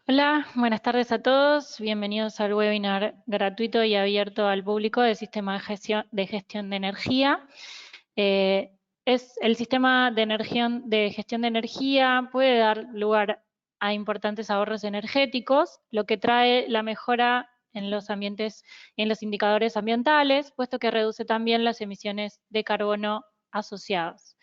Hola, buenas tardes a todos. Bienvenidos al webinar gratuito y abierto al público del Sistema de Gestión de Energía. El sistema de gestión de energía puede dar lugar a importantes ahorros energéticos, lo que trae la mejora en los ambientes y en los indicadores ambientales, puesto que reduce también las emisiones de carbono asociadas.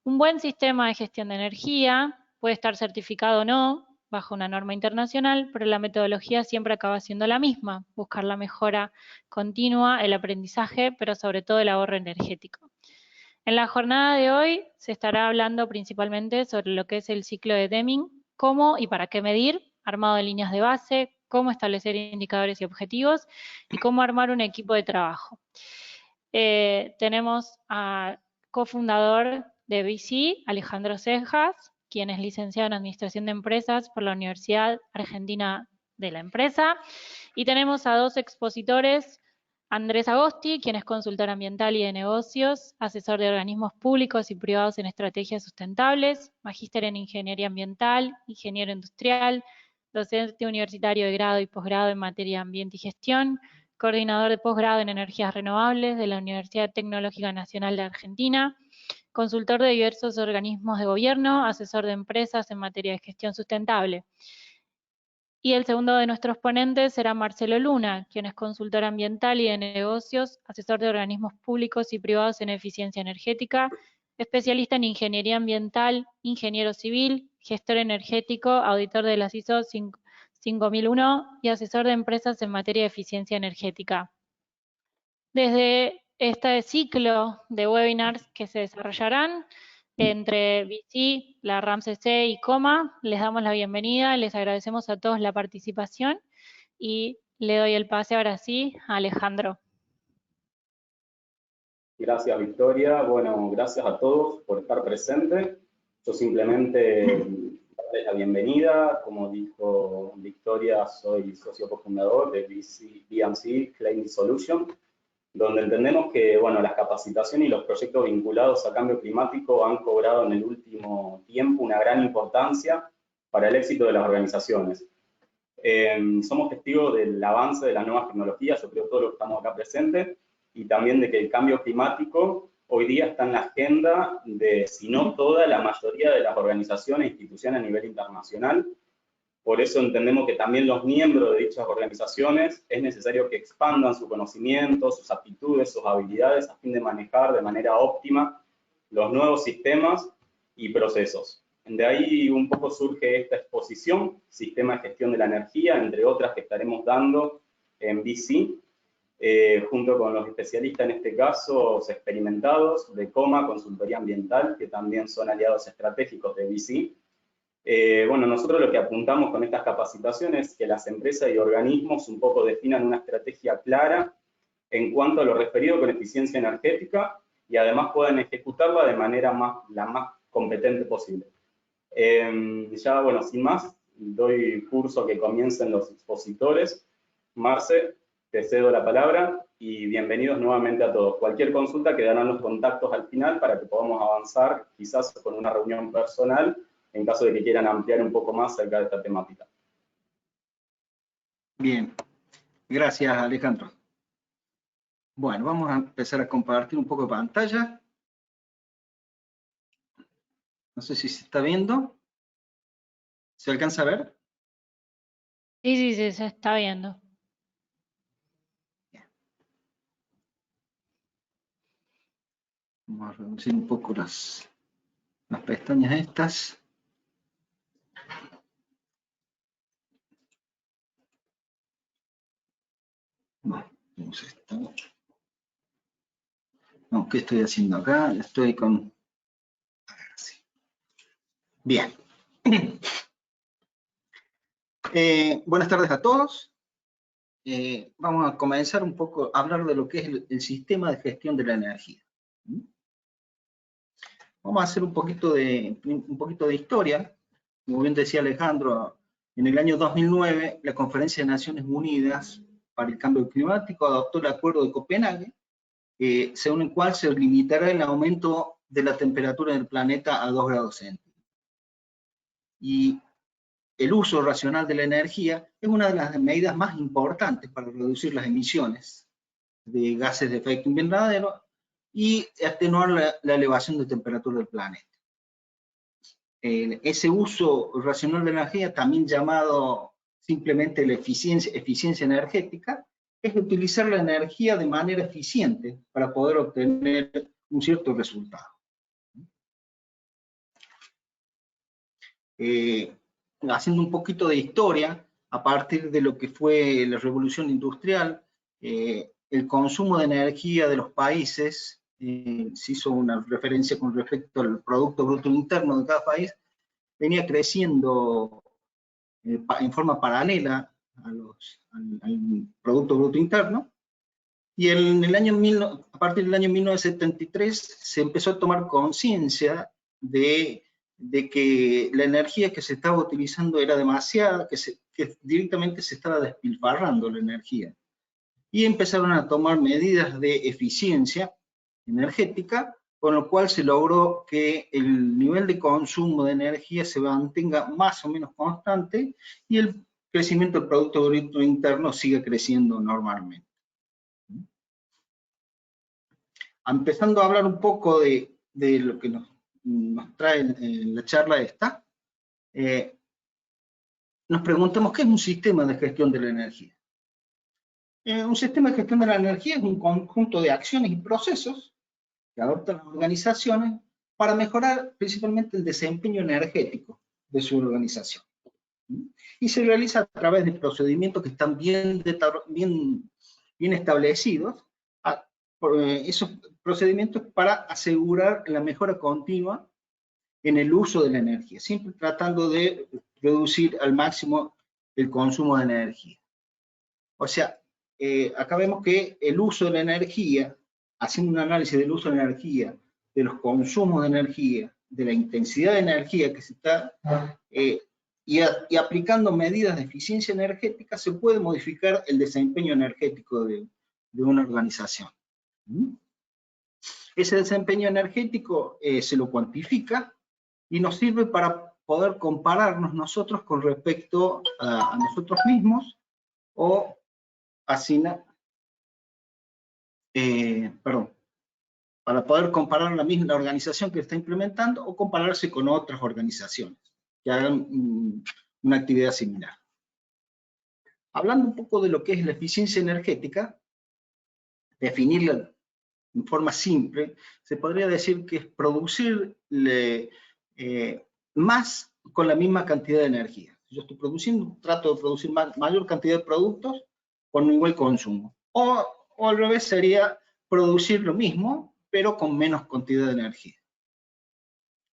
Un buen sistema de gestión de energía puede estar certificado o no, bajo una norma internacional, pero la metodología siempre acaba siendo la misma, buscar la mejora continua, el aprendizaje, pero sobre todo el ahorro energético. En la jornada de hoy se estará hablando principalmente sobre lo que es el ciclo de Deming, cómo y para qué medir, armado de líneas de base, cómo establecer indicadores y objetivos y cómo armar un equipo de trabajo. Tenemos al cofundador de BC, Alejandro Cejas, quien es licenciado en Administración de Empresas por la Universidad Argentina de la Empresa. Y tenemos a dos expositores, Andrés Agosti, quien es consultor ambiental y de negocios, asesor de organismos públicos y privados en estrategias sustentables, magíster en ingeniería ambiental, ingeniero industrial, docente universitario de grado y posgrado en materia de ambiente y gestión, coordinador de posgrado en energías renovables de la Universidad Tecnológica Nacional de Argentina, consultor de diversos organismos de gobierno, asesor de empresas en materia de gestión sustentable. Y el segundo de nuestros ponentes será Marcelo Luna, quien es consultor ambiental y de negocios, asesor de organismos públicos y privados en eficiencia energética, especialista en ingeniería ambiental, ingeniero civil, gestor energético, auditor de las ISO 5001 y asesor de empresas en materia de eficiencia energética. Desde este ciclo de webinars que se desarrollarán entre BC, la RAMCC y COMA, les damos la bienvenida, les agradecemos a todos la participación y le doy el pase ahora sí a Alejandro. Gracias, Victoria. Bueno, gracias a todos por estar presentes. Yo simplemente darles la bienvenida. Como dijo Victoria, soy socio cofundador de BMC Climate Solution, donde entendemos que bueno, las capacitaciones y los proyectos vinculados a cambio climático han cobrado en el último tiempo una gran importancia para el éxito de las organizaciones. Somos testigos del avance de las nuevas tecnologías, yo creo todos los que estamos acá presentes, y también de que el cambio climático hoy día está en la agenda de, si no toda, la mayoría de las organizaciones e instituciones a nivel internacional. Por eso entendemos que también los miembros de dichas organizaciones es necesario que expandan su conocimiento, sus aptitudes, sus habilidades a fin de manejar de manera óptima los nuevos sistemas y procesos. De ahí un poco surge esta exposición, Sistema de Gestión de la Energía, entre otras que estaremos dando en BC, junto con los especialistas, en este caso, experimentados de COMA, Consultoría Ambiental, que también son aliados estratégicos de BC. Bueno, nosotros lo que apuntamos con estas capacitaciones es que las empresas y organismos un poco definan una estrategia clara en cuanto a lo referido con eficiencia energética y además puedan ejecutarla de manera la más competente posible. Ya, bueno, sin más, doy curso a que comiencen los expositores. Marce, te cedo la palabra y bienvenidos nuevamente a todos. Cualquier consulta quedarán los contactos al final para que podamos avanzar, quizás con una reunión personal, en caso de que quieran ampliar un poco más acerca de esta temática. Bien, gracias Alejandro. Bueno, vamos a empezar a compartir un poco de pantalla. No sé si se está viendo. ¿Se alcanza a ver? Sí, se está viendo. Bien. Vamos a reducir un poco las pestañas estas. No, vamos a esto. No, ¿qué estoy haciendo acá? Estoy con... Bien. Buenas tardes a todos. Vamos a comenzar un poco a hablar de lo que es el sistema de gestión de la energía. Vamos a hacer un poquito de historia. Como bien decía Alejandro, en el año 2009, la Conferencia de Naciones Unidas para el Cambio Climático adoptó el Acuerdo de Copenhague, según el cual se limitará el aumento de la temperatura del planeta a 2 grados centígrados. Y el uso racional de la energía es una de las medidas más importantes para reducir las emisiones de gases de efecto invernadero y atenuar la elevación de temperatura del planeta. Ese uso racional de la energía, también llamado simplemente la eficiencia energética, es utilizar la energía de manera eficiente para poder obtener un cierto resultado. Haciendo un poquito de historia, a partir de lo que fue la revolución industrial, el consumo de energía de los países, se hizo una referencia con respecto al Producto Bruto Interno de cada país, venía creciendo en forma paralela al Producto Bruto Interno, y a partir del año 1973 se empezó a tomar conciencia de que la energía que se estaba utilizando era demasiada, que directamente se estaba despilfarrando la energía. Y empezaron a tomar medidas de eficiencia energética, con lo cual se logró que el nivel de consumo de energía se mantenga más o menos constante y el crecimiento del Producto Bruto Interno sigue creciendo normalmente. Empezando a hablar un poco de lo que nos trae la charla esta, nos preguntamos qué es un sistema de gestión de la energía. Un sistema de gestión de la energía es un conjunto de acciones y procesos que adoptan las organizaciones para mejorar principalmente el desempeño energético de su organización. Y se realiza a través de procedimientos que están bien establecidos, esos procedimientos para asegurar la mejora continua en el uso de la energía, siempre tratando de reducir al máximo el consumo de energía. O sea, acá vemos que el uso de la energía, haciendo un análisis del uso de la energía, de los consumos de energía, de la intensidad de energía que se está, y aplicando medidas de eficiencia energética, se puede modificar el desempeño energético de una organización. Ese desempeño energético se lo cuantifica y nos sirve para poder compararnos nosotros con respecto a nosotros mismos o para poder comparar la organización que está implementando o compararse con otras organizaciones que hagan una actividad similar. Hablando un poco de lo que es la eficiencia energética, definirla en forma simple, se podría decir que es producir más con la misma cantidad de energía. Si yo estoy produciendo, trato de producir mayor cantidad de productos con igual consumo. O al revés sería producir lo mismo, pero con menos cantidad de energía.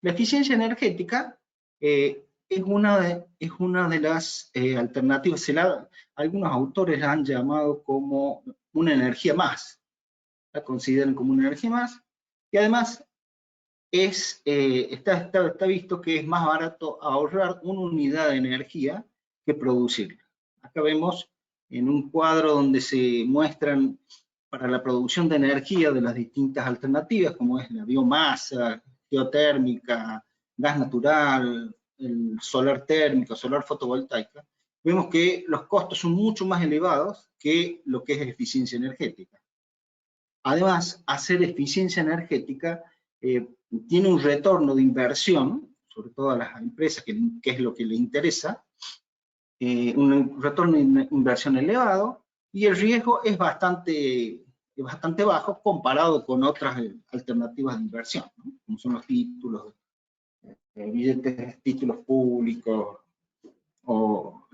La eficiencia energética es una de las alternativas. Algunos autores la han llamado como una energía más. La consideran como una energía más, y además está visto que es más barato ahorrar una unidad de energía que producirla. Acá vemos en un cuadro donde se muestran para la producción de energía de las distintas alternativas, como es la biomasa, geotérmica, gas natural, el solar térmico, solar fotovoltaica, vemos que los costos son mucho más elevados que lo que es eficiencia energética. Además, hacer eficiencia energética tiene un retorno de inversión, sobre todo a las empresas, que es lo que les interesa, un retorno de inversión elevado, y el riesgo es bastante bajo comparado con otras alternativas de inversión, ¿no? Como son los títulos, títulos públicos o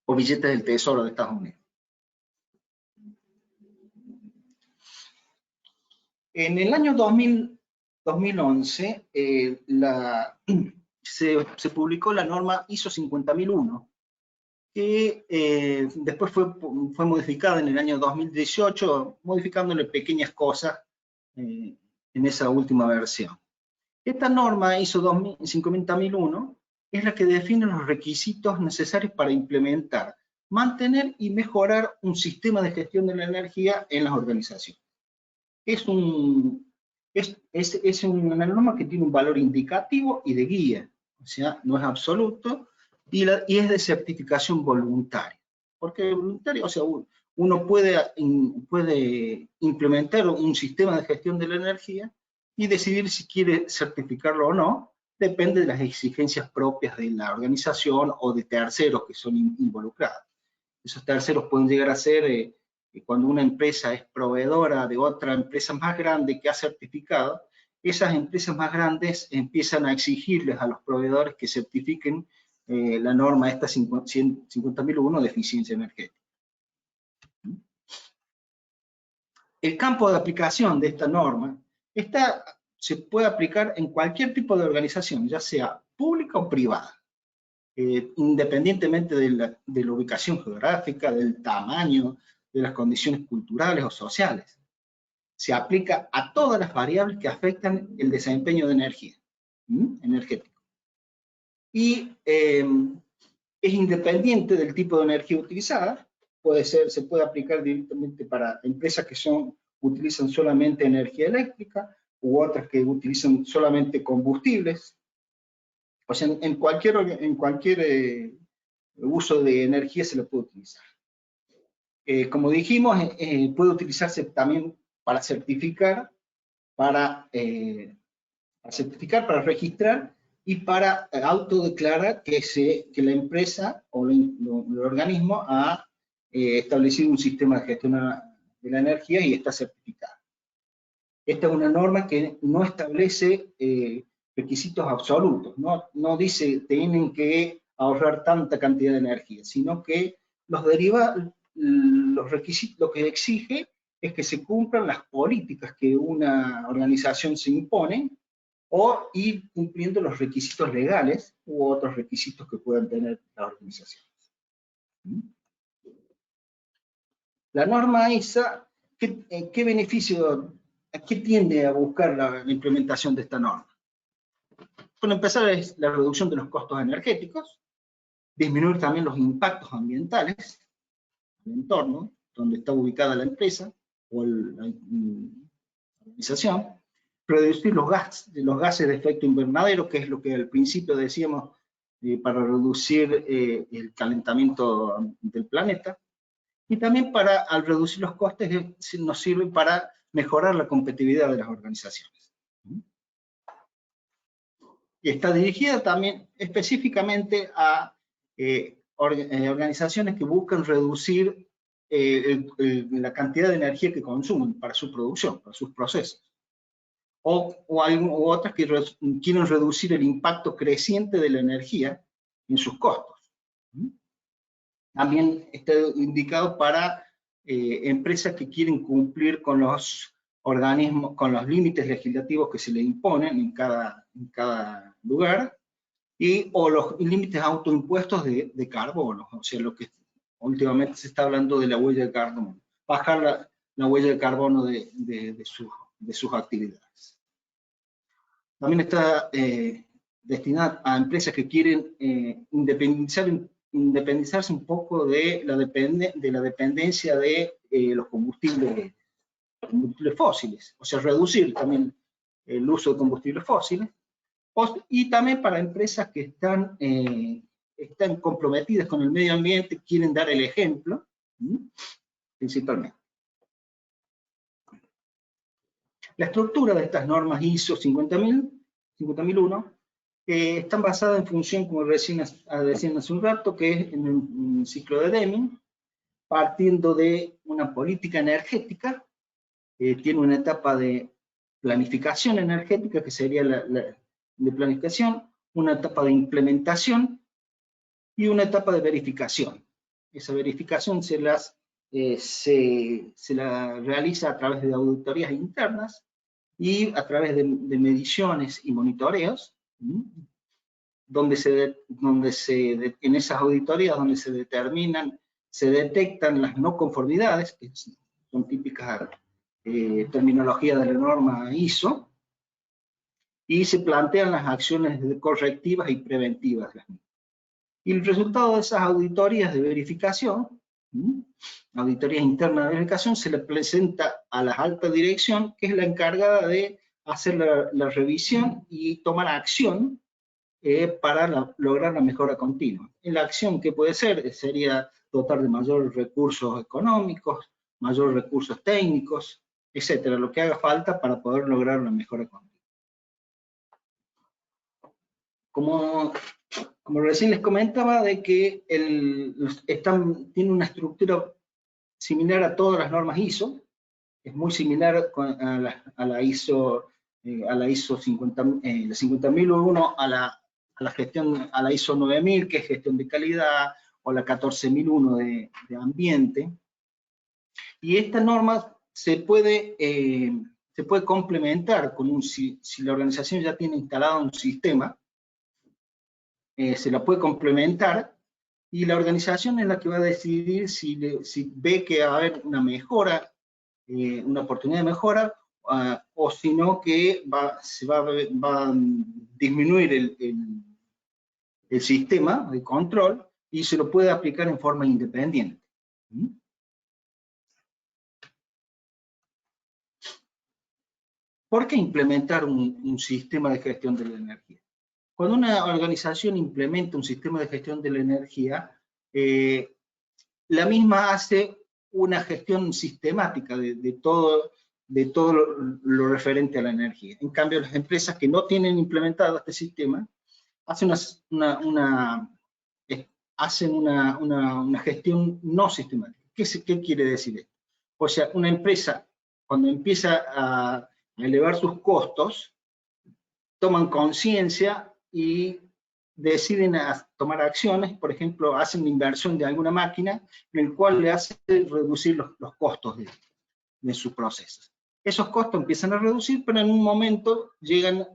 billetes del Tesoro de Estados Unidos. En el año 2011 se publicó la norma ISO 50001, que después fue modificada en el año 2018, modificándole pequeñas cosas en esa última versión. Esta norma ISO 50001 es la que define los requisitos necesarios para implementar, mantener y mejorar un sistema de gestión de la energía en las organizaciones. Es una norma que tiene un valor indicativo y de guía, o sea, no es absoluto, y es de certificación voluntaria. Porque voluntario, o sea, uno puede implementar un sistema de gestión de la energía y decidir si quiere certificarlo o no, depende de las exigencias propias de la organización o de terceros que son involucrados. Esos terceros pueden llegar a ser cuando una empresa es proveedora de otra empresa más grande que ha certificado, esas empresas más grandes empiezan a exigirles a los proveedores que certifiquen la norma esta 50.001 de eficiencia energética. El campo de aplicación de esta norma se puede aplicar en cualquier tipo de organización, ya sea pública o privada, independientemente de la ubicación geográfica, del tamaño, de las condiciones culturales o sociales. Se aplica a todas las variables que afectan el desempeño de energía, energético. Y es independiente del tipo de energía utilizada. Se puede aplicar directamente para empresas que utilizan solamente energía eléctrica, u otras que utilizan solamente combustibles. O sea, en cualquier uso de energía se lo puede utilizar. Como dijimos, puede utilizarse también para certificar, para registrar y para autodeclarar que la empresa o el organismo ha establecido un sistema de gestión de la energía y está certificado. Esta es una norma que no establece requisitos absolutos, no dice tienen que ahorrar tanta cantidad de energía, sino que los requisitos, lo que exige es que se cumplan las políticas que una organización se impone o ir cumpliendo los requisitos legales u otros requisitos que puedan tener las organizaciones. La norma ISA, ¿qué beneficio, a qué tiende a buscar la implementación de esta norma? Bueno, empezar es la reducción de los costos energéticos, disminuir también los impactos ambientales, el entorno donde está ubicada la empresa o la organización, reducir los gases de efecto invernadero, que es lo que al principio decíamos para reducir el calentamiento del planeta, y también al reducir los costes nos sirve para mejorar la competitividad de las organizaciones. Y está dirigida también específicamente a organizaciones que buscan reducir la cantidad de energía que consumen para su producción, para sus procesos. O otras que quieren reducir el impacto creciente de la energía en sus costos. También está indicado para empresas que quieren cumplir con los organismos, con los límites legislativos que se le imponen en cada lugar, o los límites autoimpuestos de carbono, o sea, lo que últimamente se está hablando de la huella de carbono, bajar la huella de carbono de sus actividades. También está destinada a empresas que quieren independizarse un poco de la dependencia de los combustibles fósiles, o sea, reducir también el uso de combustibles fósiles, y también para empresas que están comprometidas con el medio ambiente, quieren dar el ejemplo, principalmente. La estructura de estas normas ISO 50.001 están basadas en función, como decían hace un rato, que es en un ciclo de Deming, partiendo de una política energética, tiene una etapa de planificación energética, que sería de planificación, una etapa de implementación y una etapa de verificación. Esa verificación se la realiza a través de auditorías internas y a través de mediciones y monitoreos, en esas auditorías donde se detectan las no conformidades, que son típicas terminología de la norma ISO, y se plantean las acciones correctivas y preventivas. Y el resultado de esas auditorías de verificación, auditorías internas de verificación, se le presenta a la alta dirección, que es la encargada de hacer la revisión y tomar acción para lograr la mejora continua. En la acción, ¿qué puede ser? Sería dotar de mayores recursos económicos, mayores recursos técnicos, etcétera, lo que haga falta para poder lograr una mejora continua. Como recién les comentaba, de que tiene una estructura similar a todas las normas ISO, es muy similar a la ISO 50001, a la gestión, a la ISO 9000, que es gestión de calidad, o la 14001 de ambiente. Y esta norma se puede complementar con si la organización ya tiene instalado un sistema, se la puede complementar, y la organización es la que va a decidir si ve que va a haber una mejora, una oportunidad de mejora, o si no que va a disminuir el sistema de control y se lo puede aplicar en forma independiente. ¿Por qué implementar un sistema de gestión de la energía? Cuando una organización implementa un sistema de gestión de la energía, la misma hace una gestión sistemática de todo lo referente a la energía. En cambio, las empresas que no tienen implementado este sistema hacen una gestión no sistemática. ¿Qué quiere decir esto? O sea, una empresa, cuando empieza a elevar sus costos, toman conciencia y deciden tomar acciones, por ejemplo, hacen una inversión de alguna máquina en el cual le hace reducir los costos de sus procesos. Esos costos empiezan a reducir, pero en un momento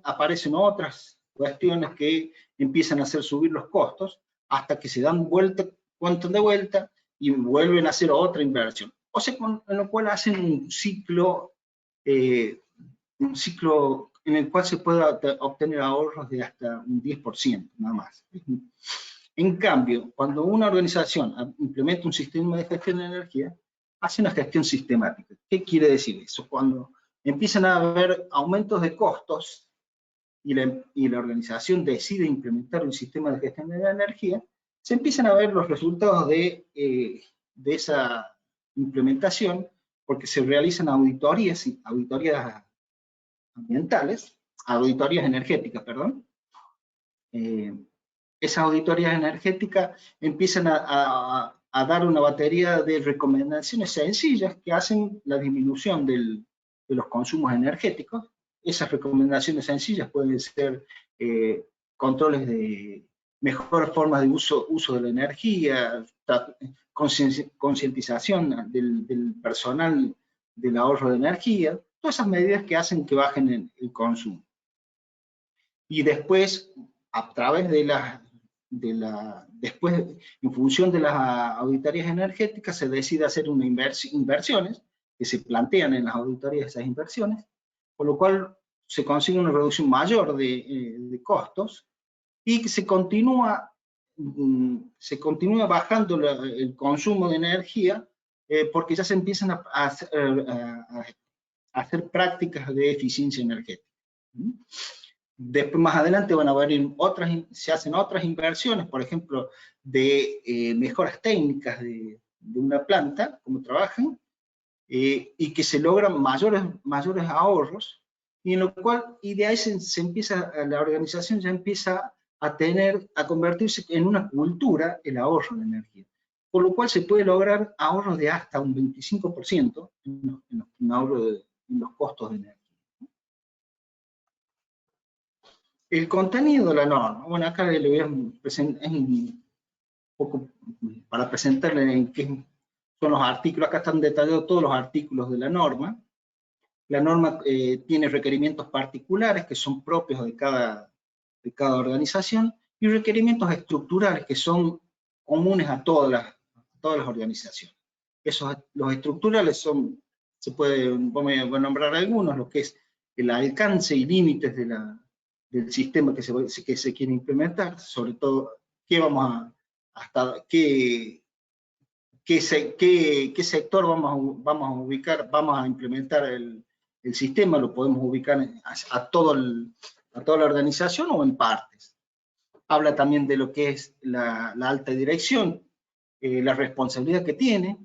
aparecen otras cuestiones que empiezan a hacer subir los costos hasta que se dan cuentan de vuelta y vuelven a hacer otra inversión. O sea, en lo cual hacen un ciclo en el cual se puede obtener ahorros de hasta un 10%, nada más. En cambio, cuando una organización implementa un sistema de gestión de energía, hace una gestión sistemática. ¿Qué quiere decir eso? Cuando empiezan a haber aumentos de costos y la organización decide implementar un sistema de gestión de la energía, se empiezan a ver los resultados de esa implementación, porque se realizan auditorías ambientales, auditorías energéticas, perdón. Esas auditorías energéticas empiezan a dar una batería de recomendaciones sencillas que hacen la disminución de los consumos energéticos. Esas recomendaciones sencillas pueden ser controles de mejores formas de uso de la energía, concientización del personal del ahorro de energía, todas esas medidas que hacen que bajen el consumo. Y después, a través después, en función de las auditorías energéticas, se decide hacer inversiones que se plantean en las auditorías esas inversiones, con lo cual se consigue una reducción mayor de costos y que se continúa bajando el consumo de energía porque ya se empiezan a hacer prácticas de eficiencia energética. Después, más adelante, van a haber se hacen otras inversiones, por ejemplo, de mejoras técnicas de una planta, cómo trabajan, y que se logran mayores ahorros, y en lo cual, y de ahí la organización ya empieza a convertirse en una cultura el ahorro de energía, por lo cual se puede lograr ahorros de hasta un 25% en los costos de energía. El contenido de la norma, bueno, acá le voy a presentar un poco para presentarle en qué son los artículos. Acá están detallados todos los artículos de la norma. La norma tiene requerimientos particulares que son propios de cada organización y requerimientos estructurales que son comunes a todas las organizaciones. Los estructurales voy a nombrar algunos, lo que es el alcance y límites del sistema que se quiere implementar, sobre todo qué sector vamos a ubicar, vamos a implementar el sistema, lo podemos ubicar a toda la organización o en partes. habla también de lo que es la alta dirección, la responsabilidad que tiene,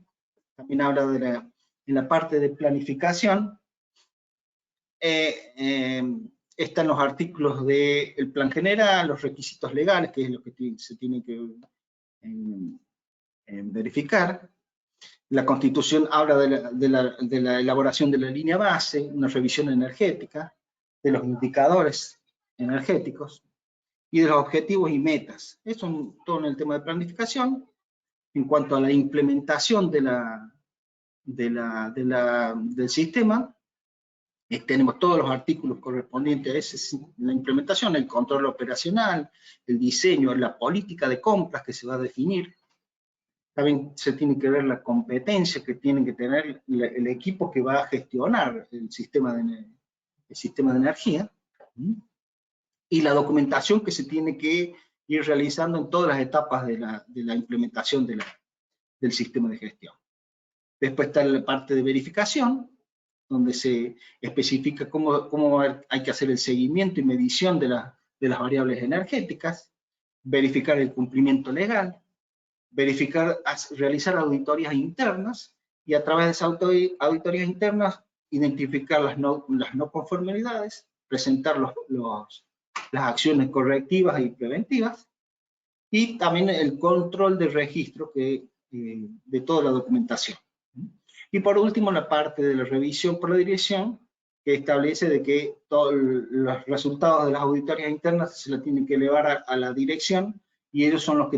también habla de la parte de planificación. Están los artículos del plan general, los requisitos legales, que es lo que se tiene que verificar. La Constitución habla de la elaboración de la línea base, una revisión energética, de los indicadores energéticos y de los objetivos y metas. Eso es todo en el tema de planificación. En cuanto a la implementación del sistema, tenemos todos los artículos correspondientes a la implementación, el control operacional, el diseño, la política de compras que se va a definir. También se tiene que ver la competencia que tiene que tener el equipo que va a gestionar el sistema de energía, y la documentación que se tiene que ir realizando en todas las etapas de la implementación del sistema de gestión. Después está la parte de verificación, donde se especifica cómo hay que hacer el seguimiento y medición de las variables energéticas, verificar el cumplimiento legal, realizar auditorías internas, y a través de esas auditorías internas identificar las no conformidades, presentar las acciones correctivas y preventivas, y también el control de registro de toda la documentación. Y por último, la parte de la revisión por la dirección, que establece de que todos los resultados de las auditorías internas se las tienen que elevar a la dirección, y ellos son los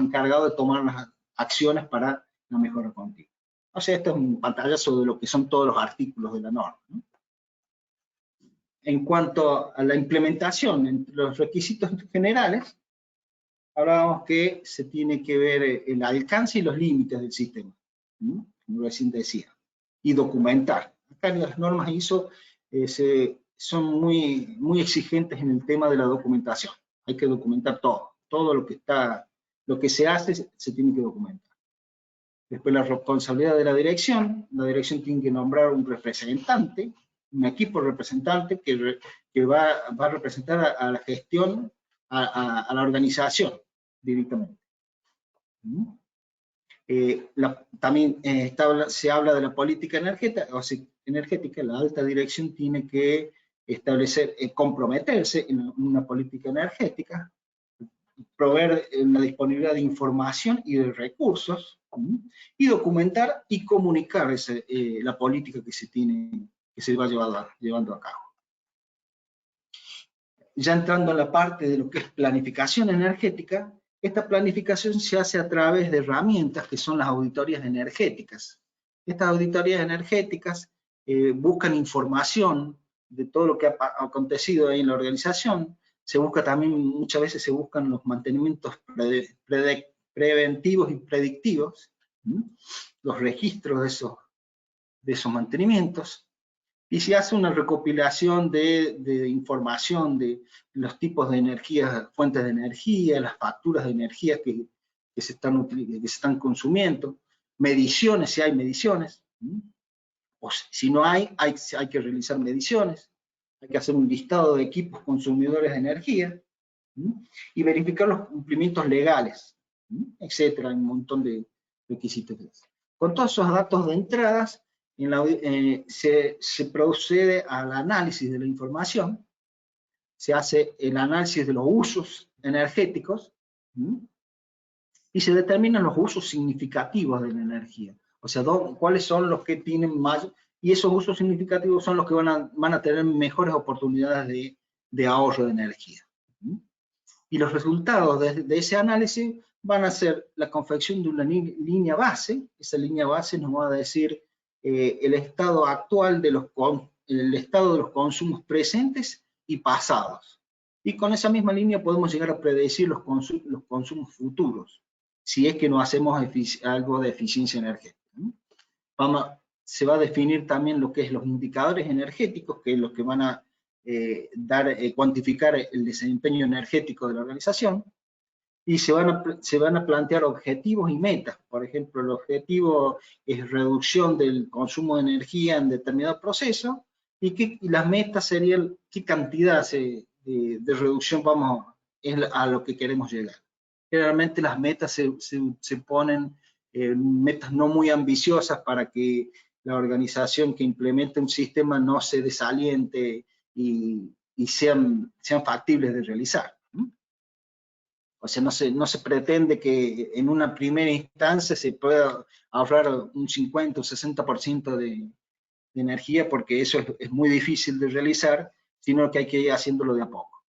encargados de tomar las acciones para la mejora continua. O sea, esto es un pantallazo de lo que son todos los artículos de la norma, ¿no? En cuanto a la implementación, entre los requisitos generales, hablábamos que se tiene que ver el alcance y los límites del sistema, ¿no? Como recién decía, y documentar. Acá en las normas ISO son muy exigentes en el tema de la documentación. Hay que documentar todo lo que se hace se tiene que documentar. Después la responsabilidad de la dirección tiene que nombrar un representante, un equipo representante que va a representar a la gestión, a la organización directamente. También se habla de la política energética. La alta dirección tiene que establecer, comprometerse en una política energética, proveer la disponibilidad de información y de recursos, y documentar y comunicar la política que se va llevando a cabo. Ya entrando en la parte de lo que es planificación energética, esta planificación se hace a través de herramientas que son las auditorías energéticas. Estas auditorías energéticas buscan información de todo lo que ha acontecido ahí en la organización. Muchas veces se buscan los mantenimientos preventivos y predictivos, los registros de esos mantenimientos, y se hace una recopilación de información de los tipos de energía, fuentes de energía, las facturas de energía que se están consumiendo, mediciones, si hay mediciones, o si no hay que realizar mediciones, hay que hacer un listado de equipos consumidores de energía, y verificar los cumplimientos legales, etcétera, un montón de requisitos. Con todos esos datos de entradas, se procede al análisis de la información, se hace el análisis de los usos energéticos, y se determinan los usos significativos de la energía. O sea, cuáles son los que tienen más, y esos usos significativos son los que van a tener mejores oportunidades de ahorro de energía. Y los resultados de ese análisis van a ser la confección de una línea base. Esa línea base nos va a decir el estado actual de los consumos presentes y pasados. Y con esa misma línea podemos llegar a predecir los consumos futuros, si es que no hacemos algo de eficiencia energética. Se va a definir también lo que es los indicadores energéticos, que es lo que van a cuantificar el desempeño energético de la organización, y se van a plantear objetivos y metas. Por ejemplo, el objetivo es reducción del consumo de energía en determinado proceso, y las metas serían qué cantidad de reducción vamos es a lo que queremos llegar. Generalmente las metas se ponen metas no muy ambiciosas para que la organización que implemente un sistema no se desaliente y sean factibles de realizar. O sea, no se pretende que en una primera instancia se pueda ahorrar un 50 o 60% de energía, porque eso es muy difícil de realizar, sino que hay que ir haciéndolo de a poco.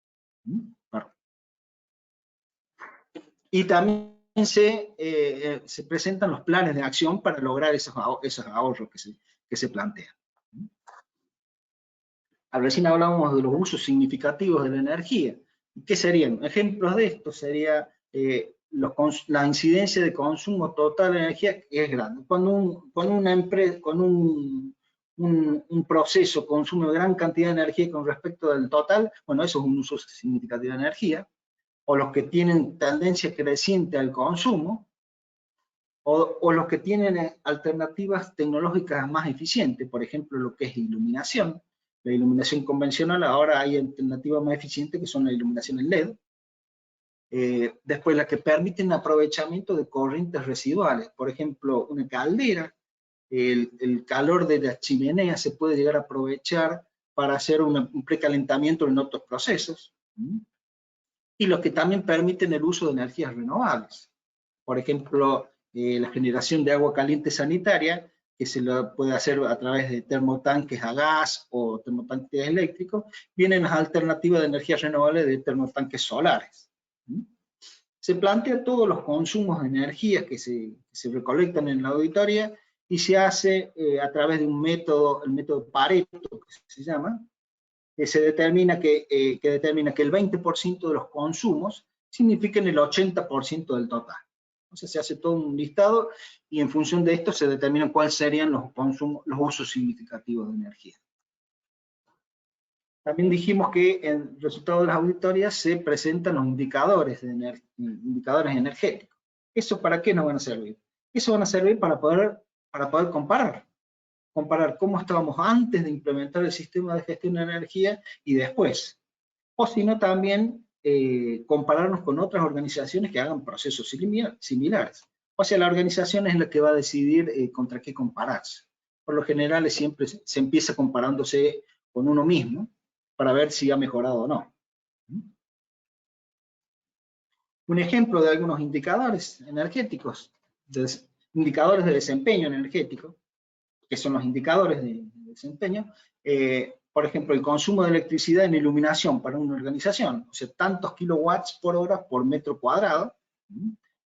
Y también se presentan los planes de acción para lograr esos ahorros que se plantean. Recién hablábamos de los usos significativos de la energía. ¿Qué serían? Ejemplos de esto sería la incidencia de consumo total de energía, que es grande. Cuando una empresa, un proceso consume gran cantidad de energía con respecto del total, bueno, eso es un uso significativo de energía. O los que tienen tendencia creciente al consumo, o los que tienen alternativas tecnológicas más eficientes, por ejemplo, lo que es iluminación. La iluminación convencional, ahora hay alternativas más eficientes que son la iluminación en LED. Después, las que permiten aprovechamiento de corrientes residuales. Por ejemplo, una caldera, el calor de la chimenea se puede llegar a aprovechar para hacer un precalentamiento en otros procesos. Y los que también permiten el uso de energías renovables. Por ejemplo, la generación de agua caliente sanitaria, que se lo puede hacer a través de termotanques a gas o termotanques eléctricos, vienen las alternativas de energías renovables de termotanques solares. Se plantea todos los consumos de energía que se recolectan en la auditoría y se hace a través de un método, el método Pareto, que se llama, que determina que el 20% de los consumos signifiquen el 80% del total. Entonces se hace todo un listado y en función de esto se determina cuáles serían los usos significativos de energía. También dijimos que en el resultado de las auditorías se presentan los indicadores energéticos. ¿Eso para qué nos van a servir? Eso van a servir para poder comparar cómo estábamos antes de implementar el sistema de gestión de energía y después. O si no, también compararnos con otras organizaciones que hagan procesos similares. O sea, la organización es la que va a decidir contra qué compararse. Por lo general siempre se empieza comparándose con uno mismo para ver si ha mejorado o no. Un ejemplo de algunos indicadores energéticos, indicadores de desempeño energético, que son los indicadores de desempeño, por ejemplo, el consumo de electricidad en iluminación para una organización, o sea, tantos kilowatts por hora por metro cuadrado.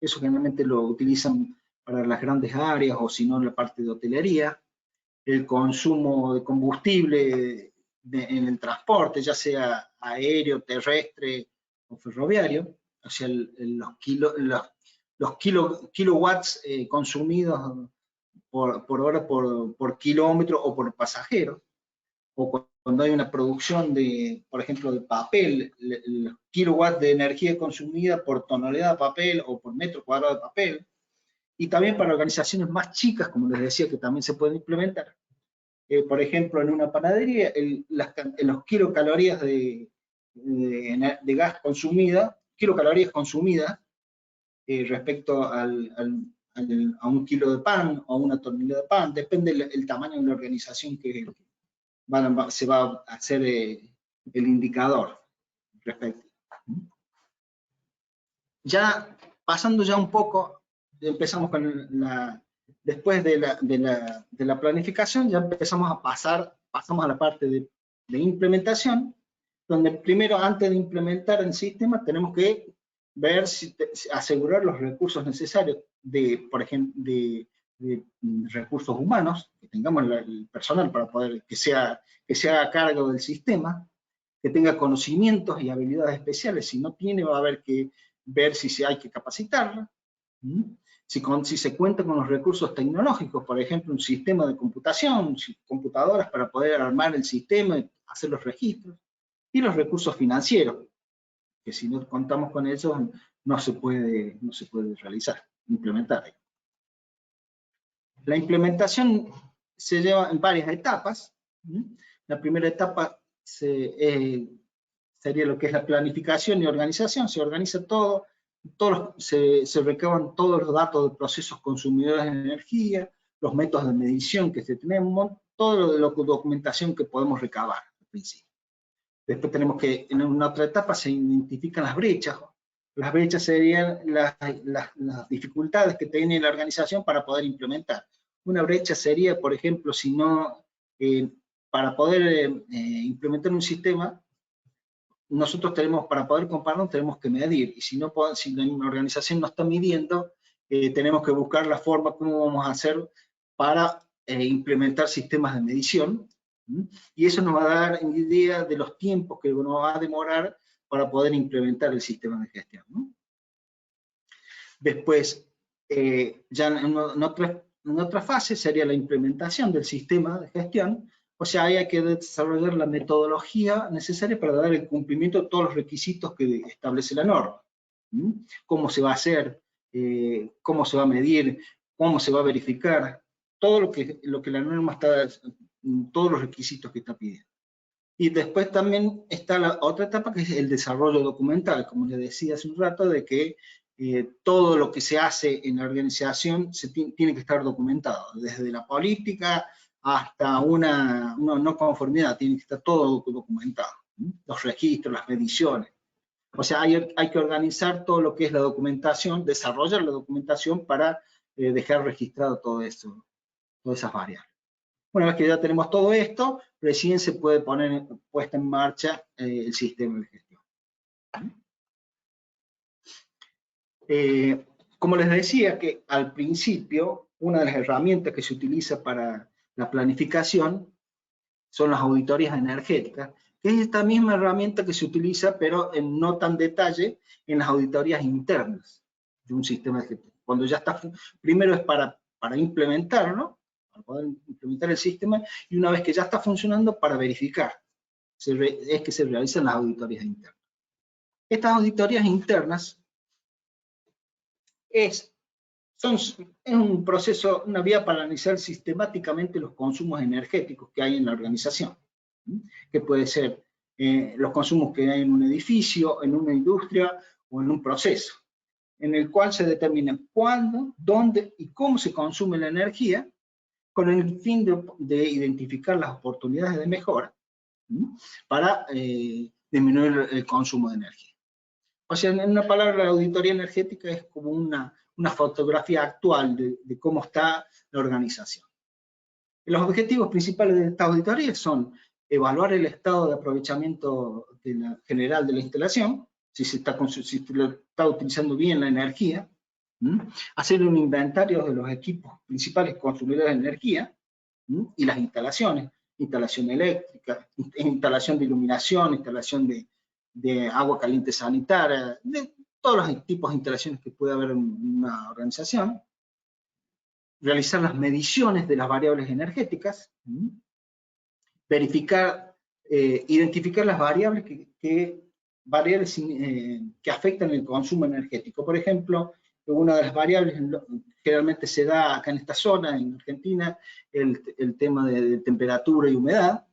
Eso generalmente lo utilizan para las grandes áreas o si no en la parte de hotelería. El consumo de combustible en el transporte, ya sea aéreo, terrestre o ferroviario, o sea, los kilowatts consumidos por hora por kilómetro o por pasajero, o cuando hay una producción de, por ejemplo, de papel, los kilowatts de energía consumida por tonelada de papel o por metro cuadrado de papel, y también para organizaciones más chicas, como les decía, que también se pueden implementar. Por ejemplo, en una panadería, los kilocalorías de gas consumida, kilocalorías consumidas respecto a un kilo de pan o a una tonelada de pan, depende del tamaño de la organización que se va a hacer el indicador respectivo. Ya pasando ya un poco, empezamos con después de la planificación, ya pasamos a la parte de implementación, donde primero, antes de implementar el sistema, tenemos que ver asegurar los recursos necesarios por ejemplo, de recursos humanos, que tengamos el personal para poder que se haga cargo del sistema, que tenga conocimientos y habilidades especiales. Si no tiene, va a haber que ver si hay que capacitarla. Si se cuenta con los recursos tecnológicos, por ejemplo, un sistema de computación, computadoras para poder armar el sistema y hacer los registros. Y los recursos financieros, que si no contamos con ellos no se puede realizar, implementar. La implementación se lleva en varias etapas. La primera etapa se sería lo que es la planificación y organización. Se organiza todo, se recaban todos los datos de procesos consumidores de energía, los métodos de medición que tenemos, toda la documentación que podemos recabar al principio. Después tenemos que, en una otra etapa, se identifican las brechas. Las brechas serían las dificultades que tiene la organización para poder implementar. Una brecha sería, por ejemplo, si no, para poder implementar un sistema, nosotros tenemos, para poder compararlo, tenemos que medir. Y si la organización no está midiendo, tenemos que buscar la forma cómo vamos a hacer para implementar sistemas de medición. Y eso nos va a dar idea de los tiempos que nos va a demorar para poder implementar el sistema de gestión, ¿no? Después, ya en otra fase sería la implementación del sistema de gestión. O sea, ahí hay que desarrollar la metodología necesaria para dar el cumplimiento de todos los requisitos que establece la norma. Cómo se va a hacer, cómo se va a medir, cómo se va a verificar, todo lo que la norma está, todos los requisitos que está pidiendo. Y después también está la otra etapa, que es el desarrollo documental, como les decía hace un rato, de que todo lo que se hace en la organización tiene que estar documentado, desde la política hasta una no conformidad, tiene que estar todo documentado, los registros, las mediciones. O sea, hay que organizar todo lo que es la documentación, desarrollar la documentación para dejar registrado todo eso, todas esas variables. Una vez que ya tenemos todo esto, recién se puede poner puesta en marcha el sistema de gestión. Como les decía, que al principio, una de las herramientas que se utiliza para la planificación son las auditorías energéticas, que es esta misma herramienta que se utiliza, pero en no tan detalle, en las auditorías internas de un sistema de gestión. Cuando ya está, primero es para implementarlo, para poder implementar el sistema, y una vez que ya está funcionando, para verificar. Es que se realizan las auditorías internas. Estas auditorías internas es un proceso, una vía para analizar sistemáticamente los consumos energéticos que hay en la organización, que puede ser los consumos que hay en un edificio, en una industria o en un proceso, en el cual se determina cuándo, dónde y cómo se consume la energía, con el fin de identificar las oportunidades de mejora para disminuir el consumo de energía. O sea, en una palabra, la auditoría energética es como una fotografía actual de cómo está la organización. Los objetivos principales de esta auditoría son evaluar el estado de aprovechamiento general de la instalación, si se está utilizando bien la energía, hacer un inventario de los equipos principales consumidores de energía y las instalaciones, instalación eléctrica, instalación de iluminación, instalación de agua caliente sanitaria, de todos los tipos de instalaciones que puede haber en una organización, realizar las mediciones de las variables energéticas, verificar, identificar las variables que afectan el consumo energético. Por ejemplo, una de las variables generalmente se da acá en esta zona, en Argentina, el tema de temperatura y humedad,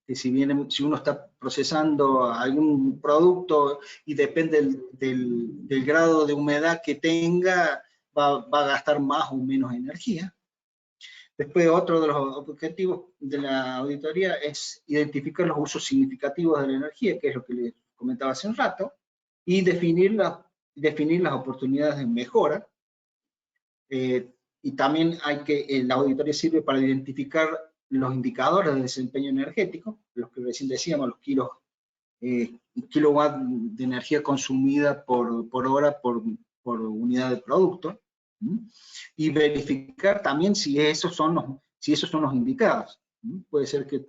que si uno está procesando algún producto y depende del grado de humedad que tenga, va a gastar más o menos energía. Después, otro de los objetivos de la auditoría es identificar los usos significativos de la energía, que es lo que les comentaba hace un rato, y definir las oportunidades de mejora. Y también la auditoría sirve para identificar los indicadores de desempeño energético, los que recién decíamos, los kilowatt de energía consumida por hora por unidad de producto, y verificar también si esos son los indicados. Puede ser que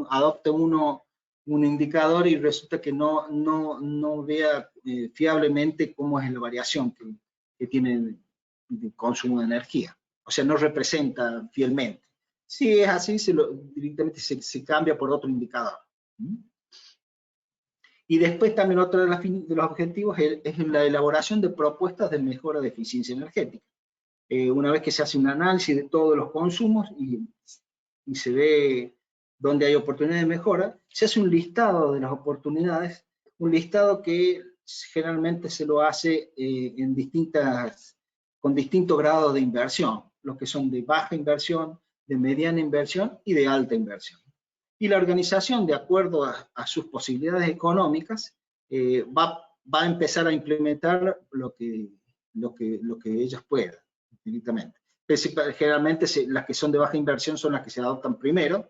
adopte uno un indicador y resulta que no vea fiablemente cómo es la variación que tiene el consumo de energía. O sea, no representa fielmente. Si es así, directamente se cambia por otro indicador. Y después también otro de los objetivos es la elaboración de propuestas de mejora de eficiencia energética. Una vez que se hace un análisis de todos los consumos y se ve donde hay oportunidades de mejora, se hace un listado de las oportunidades, un listado que generalmente se lo hace con distintos grados de inversión, los que son de baja inversión, de mediana inversión y de alta inversión. Y la organización, de acuerdo a sus posibilidades económicas, va a empezar a implementar lo que ellas puedan, directamente. Generalmente las que son de baja inversión son las que se adoptan primero,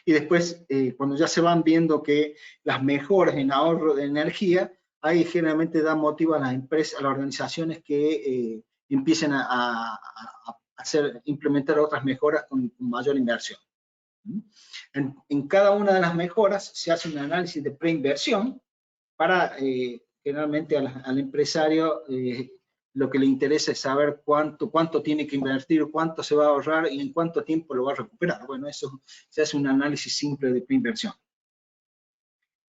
y después, cuando ya se van viendo que las mejoras en ahorro de energía, ahí generalmente da motivo a las empresas, a las organizaciones que empiecen a implementar otras mejoras con mayor inversión. En cada una de las mejoras se hace un análisis de preinversión para, generalmente al empresario, lo que le interesa es saber cuánto tiene que invertir, cuánto se va a ahorrar y en cuánto tiempo lo va a recuperar. Bueno, eso se hace un análisis simple de preinversión.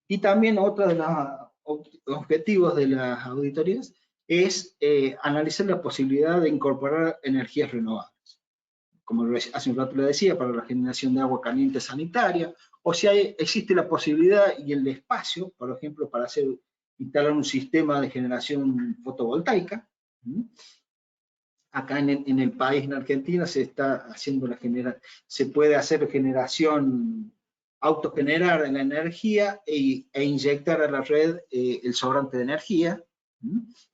Y también otro de los objetivos de las auditorías es analizar la posibilidad de incorporar energías renovables. Como hace un rato le decía, para la generación de agua caliente sanitaria, o si existe la posibilidad y el espacio, por ejemplo, para instalar un sistema de generación fotovoltaica. Acá en el país, en Argentina, se está haciendo se puede hacer generación, autogenerar la energía e inyectar a la red el sobrante de energía.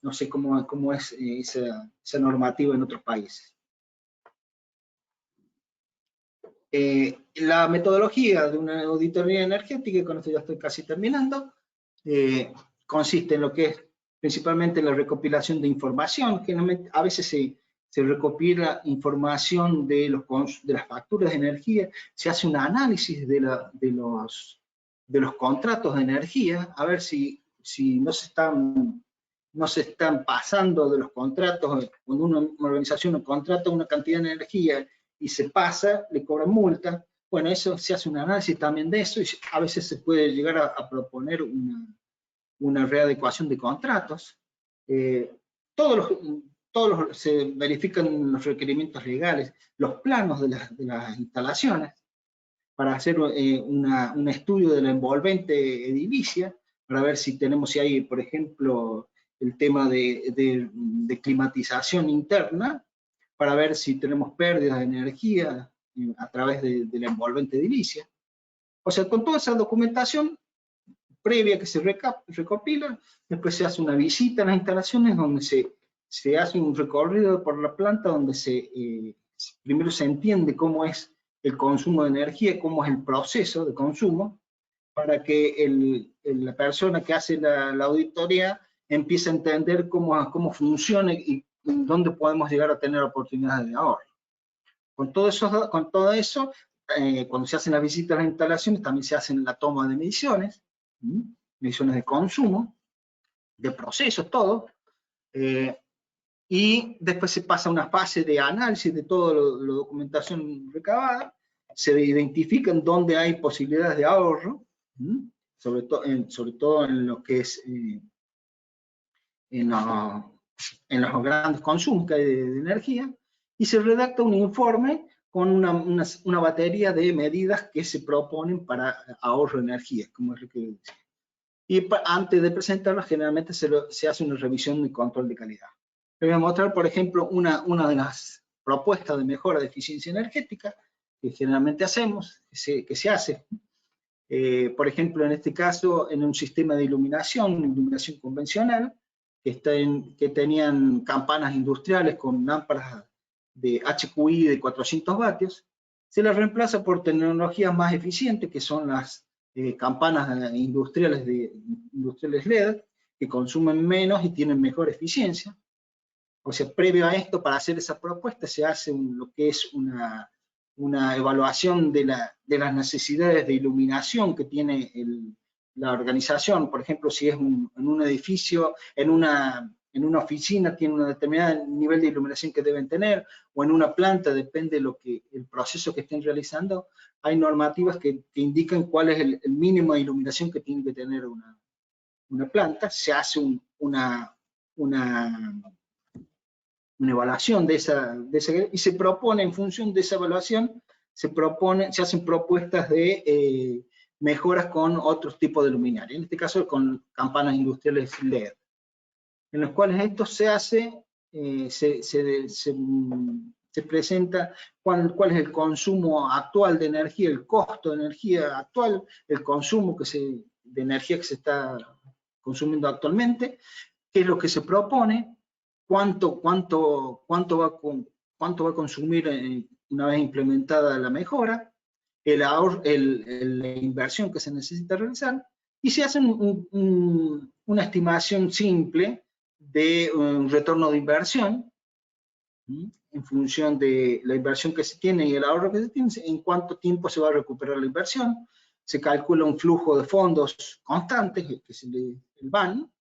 No sé cómo es esa normativa en otros países. La metodología de una auditoría energética, y con esto ya estoy casi terminando, consiste en lo que es principalmente la recopilación de información. Generalmente, a veces se recopila información de las facturas de energía, se hace un análisis de los contratos de energía, a ver si no se están pasando de los contratos. Cuando una organización contrata una cantidad de energía y se pasa, le cobran multa. Bueno, eso se hace un análisis también de eso, y a veces se puede llegar a proponer una readecuación de contratos. Se verifican los requerimientos legales, los planos de las instalaciones, para hacer un estudio de la envolvente edilicia, para ver si hay, por ejemplo, el tema de climatización interna, para ver si tenemos pérdidas de energía a través de la envolvente edilicia. O sea, con toda esa documentación previa que se recopila, después se hace una visita a las instalaciones donde se hace un recorrido por la planta donde primero se entiende cómo es el consumo de energía, cómo es el proceso de consumo, para que la persona que hace la auditoría empiece a entender cómo funciona y dónde podemos llegar a tener oportunidades de ahorro. Con todo eso, cuando se hacen las visitas a las instalaciones, también se hacen la toma de mediciones de consumo, de procesos, todo, y después se pasa a una fase de análisis de toda la documentación recabada, se identifican dónde hay posibilidades de ahorro, sobre todo en lo que es en los grandes consumos que hay de energía, y se redacta un informe con una batería de medidas que se proponen para ahorro de energía, como es lo que decía. Y antes de presentarlas, generalmente se hace una revisión y control de calidad. Les voy a mostrar, por ejemplo, una de las propuestas de mejora de eficiencia energética que generalmente hacemos, que se hace. Por ejemplo, en este caso, en un sistema de iluminación convencional, que tenían campanas industriales con lámparas de HQI de 400 vatios, se las reemplaza por tecnologías más eficientes, que son las campanas industriales LED, que consumen menos y tienen mejor eficiencia. O sea, previo a esto, para hacer esa propuesta, se hace lo que es una evaluación de las necesidades de iluminación que tiene la organización. Por ejemplo, si es en un edificio, en una oficina, tiene un determinado nivel de iluminación que deben tener, o en una planta, depende de el proceso que estén realizando. Hay normativas que indican cuál es el mínimo de iluminación que tiene que tener una planta. Se hace una evaluación de esa y se propone, en función de esa evaluación, se hacen propuestas de mejoras con otros tipos de luminaria, en este caso con campanas industriales LED, en los cuales esto se hace, se presenta cuál es el consumo actual de energía, el costo de energía actual, el consumo de energía que se está consumiendo actualmente, qué es lo que se propone, cuánto va a consumir una vez implementada la mejora, la inversión que se necesita realizar, y se hace una estimación simple de un retorno de inversión, en función de la inversión que se tiene y el ahorro que se tiene, en cuánto tiempo se va a recuperar la inversión. Se calcula un flujo de fondos constantes, que es el BAN,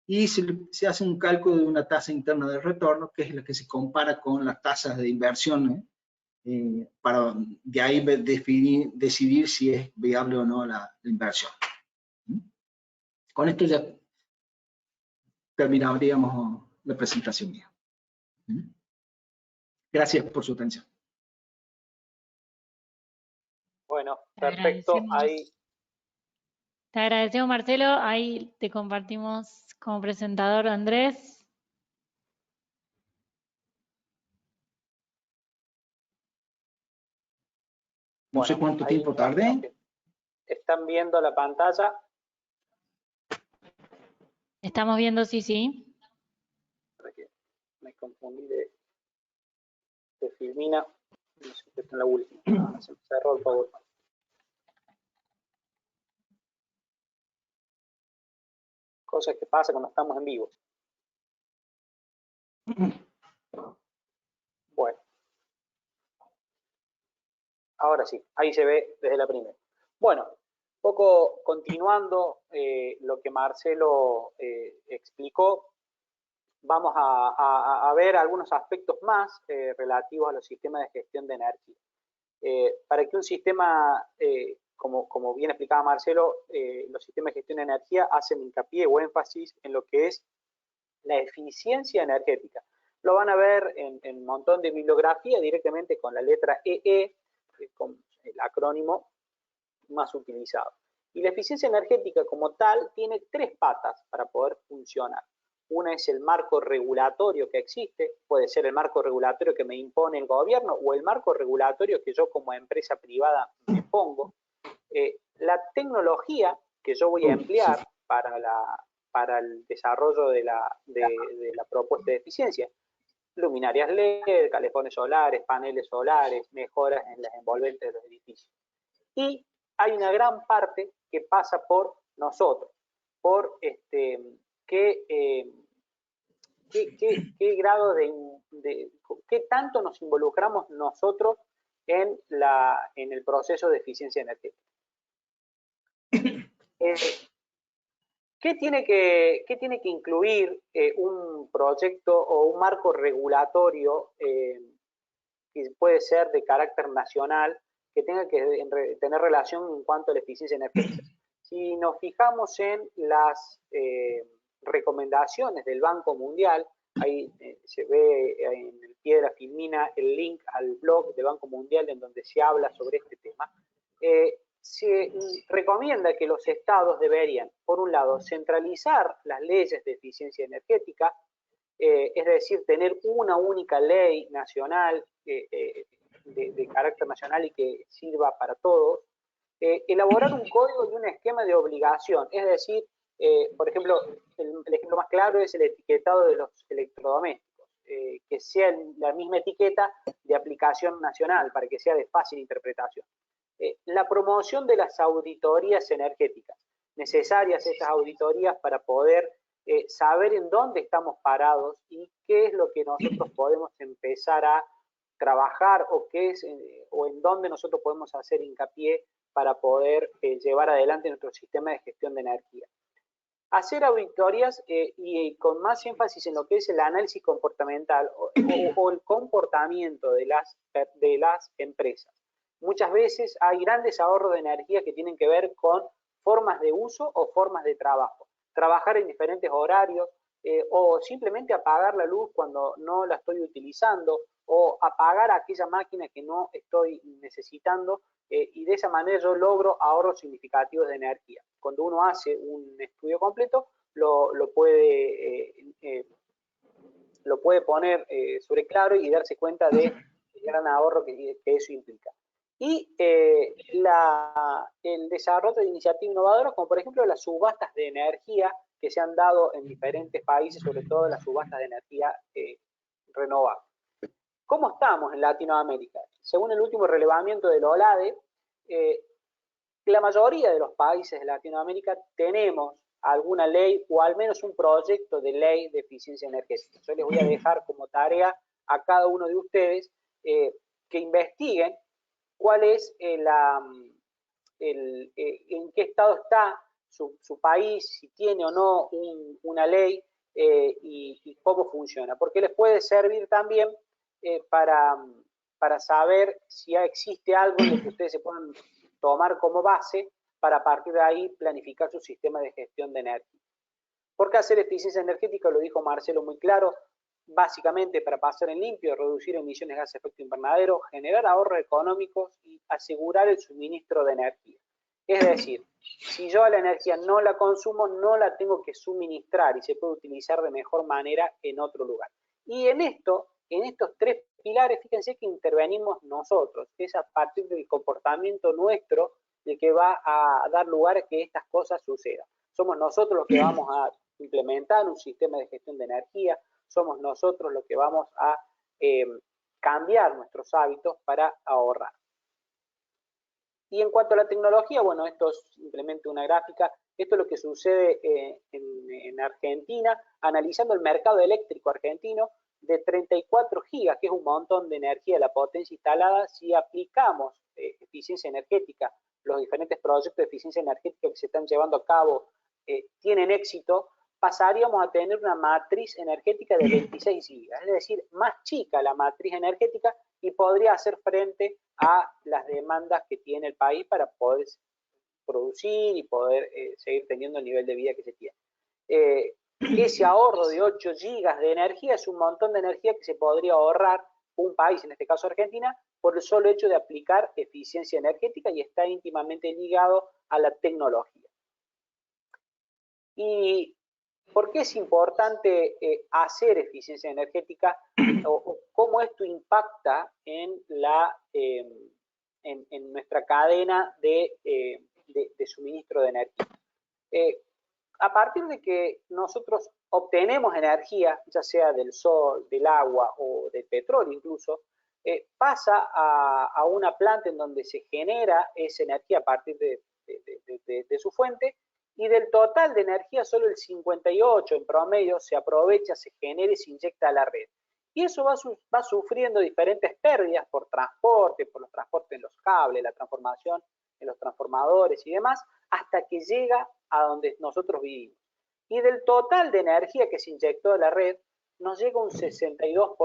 y se hace un cálculo de una tasa interna de retorno, que es la que se compara con las tasas de inversión, para de ahí decidir si es viable o no la inversión. Con esto ya terminaríamos la presentación mía. Gracias por su atención. Bueno, perfecto. Ahí. Te agradecemos, Marcelo. Ahí te compartimos como presentador, Andrés. No sé cuánto tiempo tardé. ¿Están viendo la pantalla? Estamos viendo, sí. Me confundí de Filmina. No sé qué está en la última. Se me cerró el PowerPoint. Cosas que pasan cuando estamos en vivo. Bueno. Ahora sí, ahí se ve desde la primera. Bueno, un poco continuando lo que Marcelo explicó, vamos a ver algunos aspectos más relativos a los sistemas de gestión de energía. Para que un sistema, como bien explicaba Marcelo, los sistemas de gestión de energía hacen hincapié o énfasis en lo que es la eficiencia energética. Lo van a ver en un montón de bibliografía directamente con la letra EE, con el acrónimo más utilizado. Y la eficiencia energética como tal tiene tres patas para poder funcionar. Una es el marco regulatorio que existe, puede ser el marco regulatorio que me impone el gobierno o el marco regulatorio que yo como empresa privada me pongo. La tecnología que yo voy a emplear para el desarrollo de la propuesta de eficiencia. Luminarias LED, calefones solares, paneles solares, mejoras en las envolventes de los edificios. Y hay una gran parte que pasa por nosotros, por qué grado qué tanto nos involucramos nosotros en el proceso de eficiencia energética. ¿Qué tiene que incluir un proyecto o un marco regulatorio que puede ser de carácter nacional, que tenga que tener relación en cuanto a la eficiencia energética? Si nos fijamos en las recomendaciones del Banco Mundial, ahí se ve en el pie de la filmina el link al blog del Banco Mundial en donde se habla sobre este tema. Se recomienda que los estados deberían, por un lado, centralizar las leyes de eficiencia energética, es decir, tener una única ley nacional de carácter nacional y que sirva para todos, elaborar un código y un esquema de obligación, es decir, por ejemplo, el ejemplo más claro es el etiquetado de los electrodomésticos, que sea la misma etiqueta de aplicación nacional para que sea de fácil interpretación. La promoción de las auditorías energéticas, necesarias estas auditorías para poder saber en dónde estamos parados y qué es lo que nosotros podemos empezar a trabajar o en dónde nosotros podemos hacer hincapié para poder llevar adelante nuestro sistema de gestión de energía. Hacer auditorías y con más énfasis en lo que es el análisis comportamental o el comportamiento de las empresas. Muchas veces hay grandes ahorros de energía que tienen que ver con formas de uso o formas de trabajo. Trabajar en diferentes horarios o simplemente apagar la luz cuando no la estoy utilizando o apagar aquella máquina que no estoy necesitando, y de esa manera yo logro ahorros significativos de energía. Cuando uno hace un estudio completo, lo puede poner sobre claro y darse cuenta del gran ahorro que eso implica. Y el desarrollo de iniciativas innovadoras, como por ejemplo las subastas de energía que se han dado en diferentes países, sobre todo las subastas de energía renovable. ¿Cómo estamos en Latinoamérica? Según el último relevamiento del OLADE, la mayoría de los países de Latinoamérica tenemos alguna ley o al menos un proyecto de ley de eficiencia energética. Yo les voy a dejar como tarea a cada uno de ustedes que investiguen cuál es en qué estado está su país, si tiene o no una ley y cómo funciona, porque les puede servir también para saber si existe algo en lo que ustedes se puedan tomar como base para a partir de ahí planificar su sistema de gestión de energía. ¿Por qué hacer eficiencia energética? Lo dijo Marcelo muy claro, básicamente para pasar en limpio, reducir emisiones de gases de efecto invernadero, generar ahorros económicos y asegurar el suministro de energía. Es decir, si yo la energía no la consumo, no la tengo que suministrar y se puede utilizar de mejor manera en otro lugar. Y en estos tres pilares, fíjense que intervenimos nosotros, es a partir del comportamiento nuestro el que va a dar lugar a que estas cosas sucedan. Somos nosotros los que vamos a implementar un sistema de gestión de energía, somos nosotros los que vamos a cambiar nuestros hábitos para ahorrar. Y en cuanto a la tecnología, bueno, esto es simplemente una gráfica, esto es lo que sucede en Argentina, analizando el mercado eléctrico argentino de 34 gigas, que es un montón de energía, la potencia instalada. Si aplicamos eficiencia energética, los diferentes proyectos de eficiencia energética que se están llevando a cabo tienen éxito, pasaríamos a tener una matriz energética de 26 gigas, es decir, más chica la matriz energética y podría hacer frente a las demandas que tiene el país para poder producir y poder seguir teniendo el nivel de vida que se tiene. Ese ahorro de 8 gigas de energía es un montón de energía que se podría ahorrar un país, en este caso Argentina, por el solo hecho de aplicar eficiencia energética y está íntimamente ligado a la tecnología. ¿Y por qué es importante hacer eficiencia energética o cómo esto impacta en nuestra cadena de suministro de energía? A partir de que nosotros obtenemos energía, ya sea del sol, del agua o del petróleo incluso, pasa a una planta en donde se genera esa energía a partir de su fuente, y del total de energía solo el 58 en promedio se aprovecha, se genera y se inyecta a la red. Y eso va sufriendo diferentes pérdidas por transporte, por los transportes en los cables, la transformación en los transformadores y demás, hasta que llega a donde nosotros vivimos. Y del total de energía que se inyectó a la red, nos llega un 62%,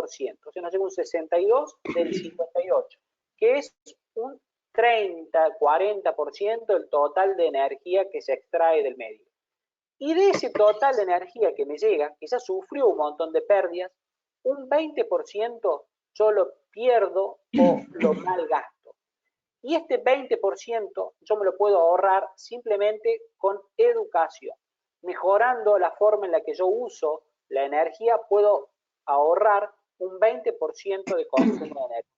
o sea, nos llega un 62 del 58, que es un 30, 40% del total de energía que se extrae del medio. Y de ese total de energía que me llega, que ya sufrió un montón de pérdidas, un 20% yo lo pierdo o lo malgasto. Y este 20% yo me lo puedo ahorrar simplemente con educación. Mejorando la forma en la que yo uso la energía, puedo ahorrar un 20% de consumo de energía.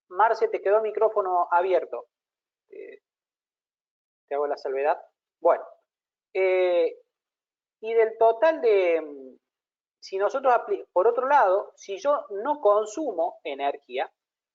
Marce, te quedó el micrófono abierto. Te hago la salvedad. Bueno, y del total de, si nosotros por otro lado, si yo no consumo energía,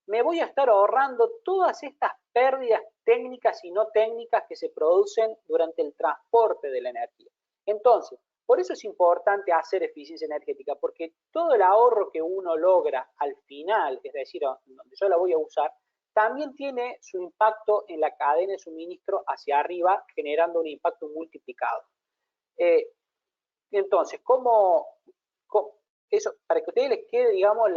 me voy a estar ahorrando todas estas pérdidas técnicas y no técnicas que se producen durante el transporte de la energía. Entonces, por eso es importante hacer eficiencia energética, porque todo el ahorro que uno logra al final, es decir, donde yo la voy a usar, también tiene su impacto en la cadena de suministro hacia arriba, generando un impacto multiplicado. Entonces, eso, para que a ustedes les quede, digamos,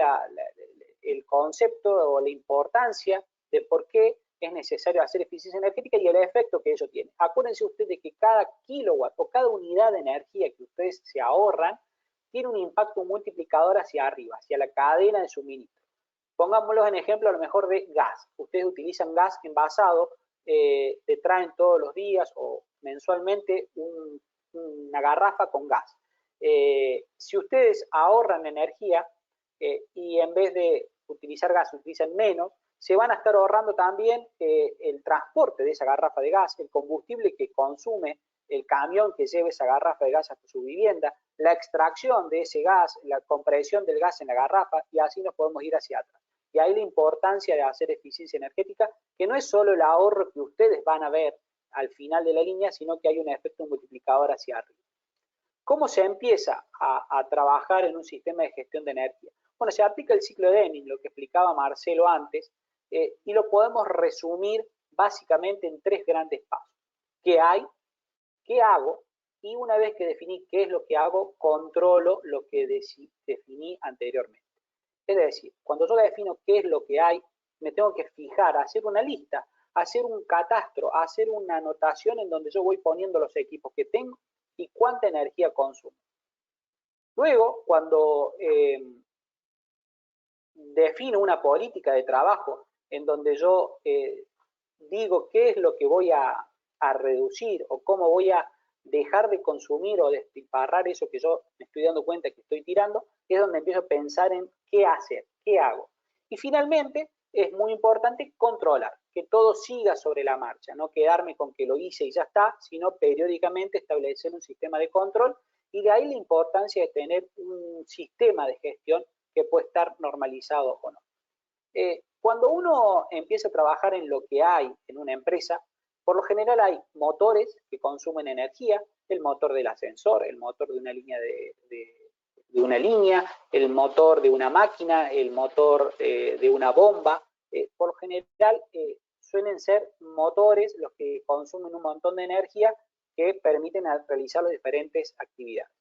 el concepto o la importancia de por qué es necesario hacer eficiencia energética y el efecto que ello tiene. Acuérdense ustedes de que cada kilowatt o cada unidad de energía que ustedes se ahorran tiene un impacto multiplicador hacia arriba, hacia la cadena de suministro. Pongámoslo en ejemplo a lo mejor de gas. Ustedes utilizan gas envasado, te traen todos los días o mensualmente una garrafa con gas. Si ustedes ahorran energía y en vez de utilizar gas utilizan menos, se van a estar ahorrando también el transporte de esa garrafa de gas, el combustible que consume el camión que lleve esa garrafa de gas hasta su vivienda, la extracción de ese gas, la compresión del gas en la garrafa, y así nos podemos ir hacia atrás. Y ahí la importancia de hacer eficiencia energética, que no es solo el ahorro que ustedes van a ver al final de la línea, sino que hay un efecto multiplicador hacia arriba. ¿Cómo se empieza a trabajar en un sistema de gestión de energía? Bueno, se aplica el ciclo de Deming, lo que explicaba Marcelo antes, y lo podemos resumir básicamente en 3 grandes pasos. ¿Qué hay? ¿Qué hago? Y una vez que definí qué es lo que hago, controlo lo que definí anteriormente. Es decir, cuando yo defino qué es lo que hay, me tengo que fijar, hacer una lista, hacer un catastro, hacer una anotación en donde yo voy poniendo los equipos que tengo y cuánta energía consumo. Luego, cuando defino una política de trabajo en donde yo digo qué es lo que voy a reducir o cómo voy a dejar de consumir o despilfarrar eso que yo me estoy dando cuenta que estoy tirando, es donde empiezo a pensar en qué hacer, qué hago. Y finalmente es muy importante controlar, que todo siga sobre la marcha, no quedarme con que lo hice y ya está, sino periódicamente establecer un sistema de control, y de ahí la importancia de tener un sistema de gestión que puede estar normalizado o no. Cuando uno empieza a trabajar en lo que hay en una empresa, por lo general hay motores que consumen energía, el motor del ascensor, el motor de una línea el motor de una máquina, el motor de una bomba. Por lo general suelen ser motores los que consumen un montón de energía que permiten realizar las diferentes actividades.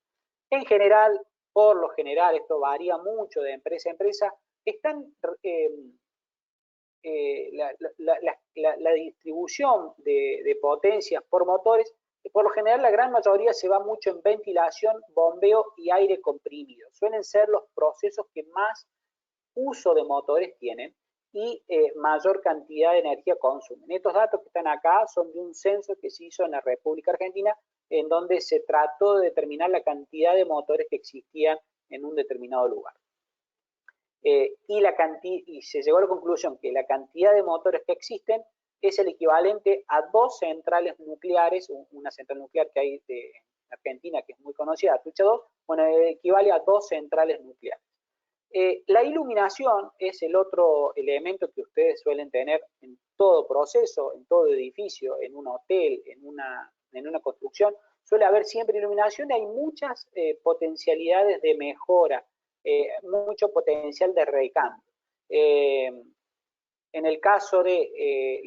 En general, por lo general, esto varía mucho de empresa a empresa, están la distribución de potencias por motores, por lo general la gran mayoría se va mucho en ventilación, bombeo y aire comprimido. Suelen ser los procesos que más uso de motores tienen y mayor cantidad de energía consumen. Estos datos que están acá son de un censo que se hizo en la República Argentina, en donde se trató de determinar la cantidad de motores que existían en un determinado lugar. Y se llegó a la conclusión que la cantidad de motores que existen es el equivalente a 2 centrales nucleares, una central nuclear que hay de Argentina que es muy conocida, Atucha 2, bueno, equivale a 2 centrales nucleares. La iluminación es el otro elemento que ustedes suelen tener en todo proceso, en todo edificio, en un hotel, en una construcción. Suele haber siempre iluminación y hay muchas potencialidades de mejora, mucho potencial de recambio. En el caso en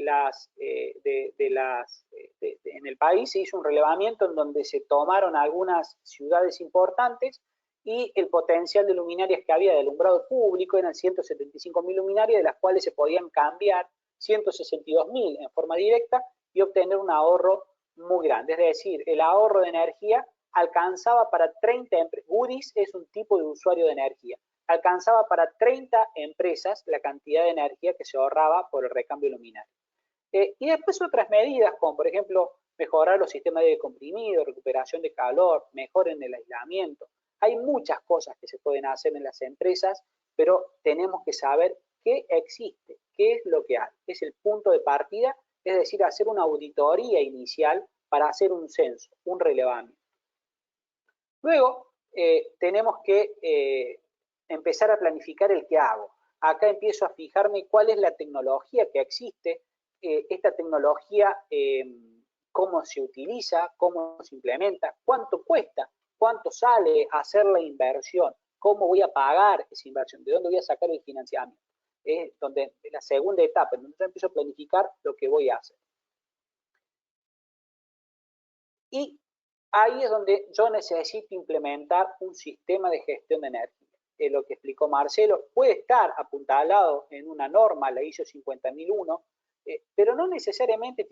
el país se hizo un relevamiento en donde se tomaron algunas ciudades importantes y el potencial de luminarias que había de alumbrado público eran 175.000 luminarias, de las cuales se podían cambiar 162.000 en forma directa y obtener un ahorro muy grande. Es decir, el ahorro de energía alcanzaba para 30 empresas. Goodies es un tipo de usuario de energía. Alcanzaba para 30 empresas la cantidad de energía que se ahorraba por el recambio luminario. Y después otras medidas, como por ejemplo mejorar los sistemas de aire comprimido, recuperación de calor, mejora en el aislamiento. Hay muchas cosas que se pueden hacer en las empresas, pero tenemos que saber qué existe, qué es lo que hay. Es el punto de partida, es decir, hacer una auditoría inicial para hacer un censo, un relevamiento. Luego, tenemos que empezar a planificar el qué hago. Acá empiezo a fijarme cuál es la tecnología que existe, esta tecnología, cómo se utiliza, cómo se implementa, cuánto cuesta, cuánto sale hacer la inversión, cómo voy a pagar esa inversión, de dónde voy a sacar el financiamiento. Donde la segunda etapa, en donde yo empiezo a planificar lo que voy a hacer. Y ahí es donde yo necesito implementar un sistema de gestión de energía. Lo que explicó Marcelo puede estar apuntalado en una norma, la ISO 50001, pero no necesariamente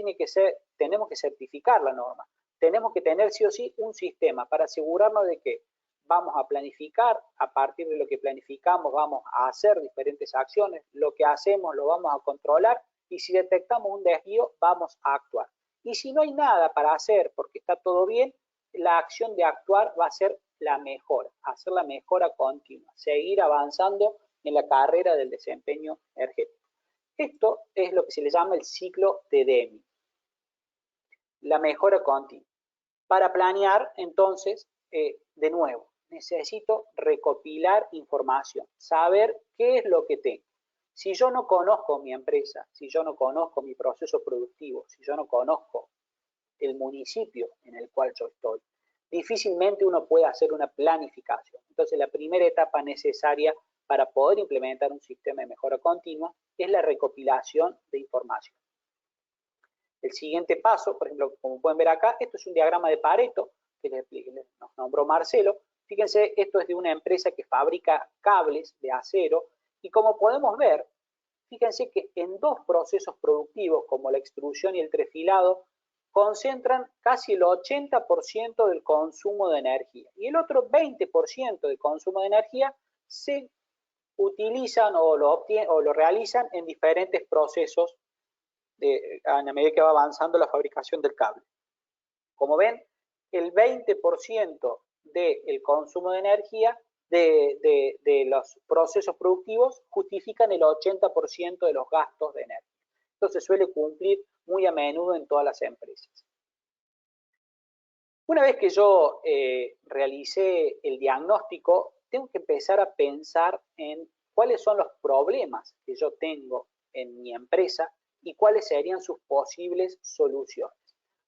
tenemos que certificar la norma. Tenemos que tener sí o sí un sistema para asegurarnos de que vamos a planificar, a partir de lo que planificamos vamos a hacer diferentes acciones, lo que hacemos lo vamos a controlar y si detectamos un desvío vamos a actuar. Y si no hay nada para hacer porque está todo bien, la acción de actuar va a ser la mejora, hacer la mejora continua, seguir avanzando en la carrera del desempeño energético. Esto es lo que se le llama el ciclo de Deming, la mejora continua. Para planear, entonces, de nuevo, necesito recopilar información, saber qué es lo que tengo. Si yo no conozco mi empresa, si yo no conozco mi proceso productivo, si yo no conozco el municipio en el cual yo estoy, difícilmente uno puede hacer una planificación. Entonces, la primera etapa necesaria para poder implementar un sistema de mejora continua es la recopilación de información. El siguiente paso, por ejemplo, como pueden ver acá, esto es un diagrama de Pareto que nos nombró Marcelo. Fíjense, esto es de una empresa que fabrica cables de acero y como podemos ver, fíjense que en dos procesos productivos como la extrusión y el trefilado concentran casi el 80% del consumo de energía y el otro 20% del consumo de energía se utilizan o lo realizan en diferentes procesos a medida que va avanzando la fabricación del cable. Como ven, el 20% del consumo de energía de los procesos productivos justifican el 80% de los gastos de energía. Entonces suele cumplir muy a menudo en todas las empresas. Una vez que yo realicé el diagnóstico, tengo que empezar a pensar en cuáles son los problemas que yo tengo en mi empresa y cuáles serían sus posibles soluciones.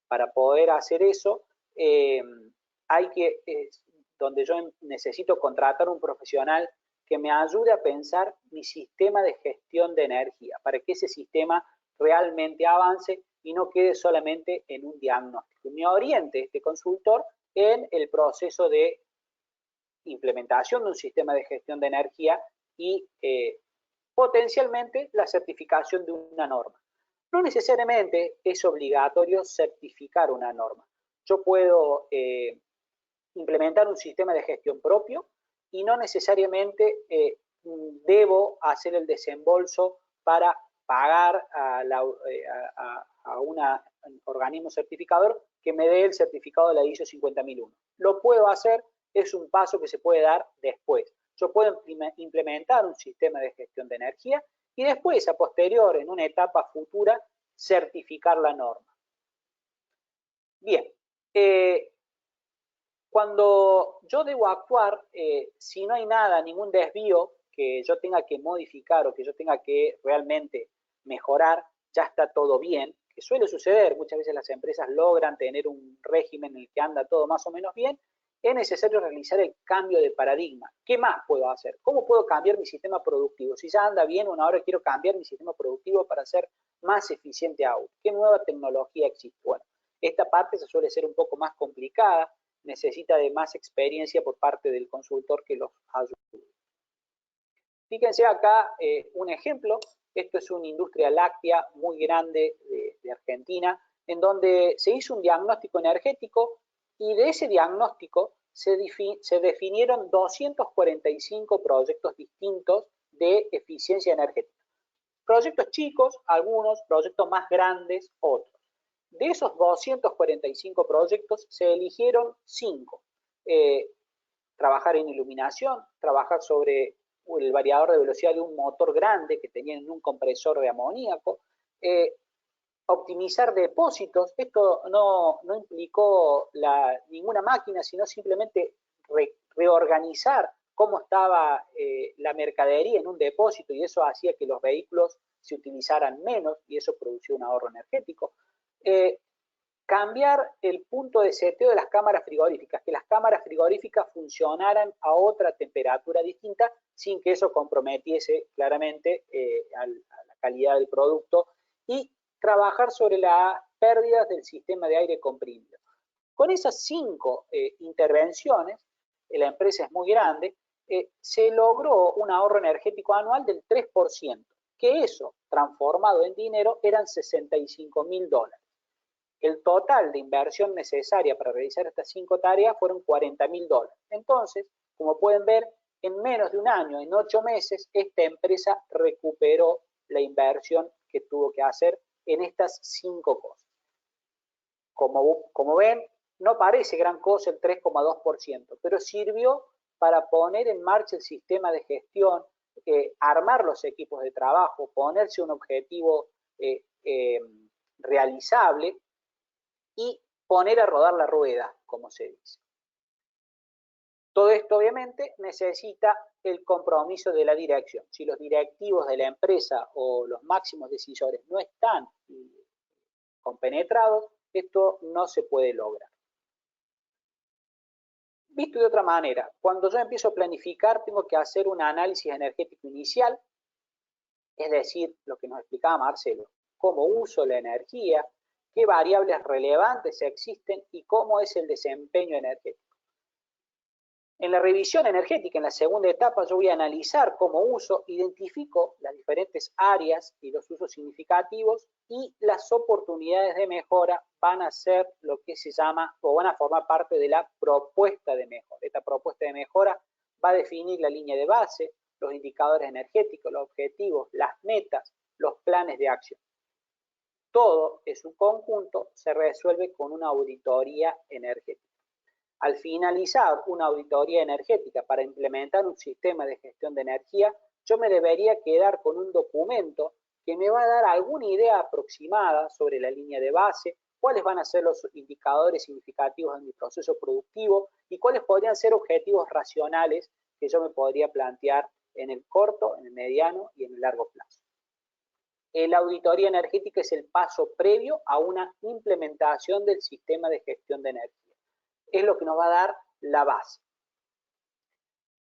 Para poder hacer eso, donde yo necesito contratar un profesional que me ayude a pensar mi sistema de gestión de energía, para que ese sistema realmente avance y no quede solamente en un diagnóstico. Me oriente este consultor en el proceso de implementación de un sistema de gestión de energía y potencialmente la certificación de una norma. No necesariamente es obligatorio certificar una norma. Yo puedo implementar un sistema de gestión propio y no necesariamente debo hacer el desembolso para pagar a un organismo certificador que me dé el certificado de la ISO 50001. Lo puedo hacer, es un paso que se puede dar después. Yo puedo implementar un sistema de gestión de energía y después, a posterior, en una etapa futura, certificar la norma. Bien, cuando yo debo actuar, si no hay nada, ningún desvío que yo tenga que modificar o que yo tenga que realmente mejorar, ya está todo bien, que suele suceder, muchas veces las empresas logran tener un régimen en el que anda todo más o menos bien, es necesario realizar el cambio de paradigma. ¿Qué más puedo hacer? ¿Cómo puedo cambiar mi sistema productivo? Si ya anda bien, ahora quiero cambiar mi sistema productivo para ser más eficiente aún. ¿Qué nueva tecnología existe? Bueno, esta parte se suele ser un poco más complicada, necesita de más experiencia por parte del consultor que los ayude. Fíjense acá un ejemplo. Esto es una industria láctea muy grande de Argentina, en donde se hizo un diagnóstico energético y de ese diagnóstico se definieron 245 proyectos distintos de eficiencia energética. Proyectos chicos, algunos, proyectos más grandes, otros. De esos 245 proyectos se eligieron 5. Trabajar en iluminación, trabajar sobre el variador de velocidad de un motor grande que tenía en un compresor de amoníaco, optimizar depósitos. Esto no implicó ninguna máquina, sino simplemente reorganizar cómo estaba la mercadería en un depósito y eso hacía que los vehículos se utilizaran menos y eso producía un ahorro energético. Cambiar el punto de seteo de las cámaras frigoríficas, que las cámaras frigoríficas funcionaran a otra temperatura distinta sin que eso comprometiese claramente a la calidad del producto y trabajar sobre las pérdidas del sistema de aire comprimido. Con esas 5 intervenciones, la empresa es muy grande, se logró un ahorro energético anual del 3%, que eso transformado en dinero eran $65.000. El total de inversión necesaria para realizar estas 5 tareas fueron $40.000. Entonces, como pueden ver, en menos de un año, en 8 meses, esta empresa recuperó la inversión que tuvo que hacer en estas 5 cosas. Como ven, no parece gran cosa el 3,2%, pero sirvió para poner en marcha el sistema de gestión, armar los equipos de trabajo, ponerse un objetivo realizable y poner a rodar la rueda, como se dice. Todo esto obviamente necesita el compromiso de la dirección. Si los directivos de la empresa o los máximos decisores no están compenetrados, esto no se puede lograr. Visto de otra manera, cuando yo empiezo a planificar, tengo que hacer un análisis energético inicial, es decir, lo que nos explicaba Marcelo, cómo uso la energía, qué variables relevantes existen y cómo es el desempeño energético. En la revisión energética, en la segunda etapa, yo voy a analizar cómo uso, identifico las diferentes áreas y los usos significativos y las oportunidades de mejora van a ser lo que se llama o van a formar parte de la propuesta de mejora. Esta propuesta de mejora va a definir la línea de base, los indicadores energéticos, los objetivos, las metas, los planes de acción. Todo en su conjunto se resuelve con una auditoría energética. Al finalizar una auditoría energética para implementar un sistema de gestión de energía, yo me debería quedar con un documento que me va a dar alguna idea aproximada sobre la línea de base, cuáles van a ser los indicadores significativos de mi proceso productivo y cuáles podrían ser objetivos racionales que yo me podría plantear en el corto, en el mediano y en el largo plazo. La auditoría energética es el paso previo a una implementación del sistema de gestión de energía. Es lo que nos va a dar la base.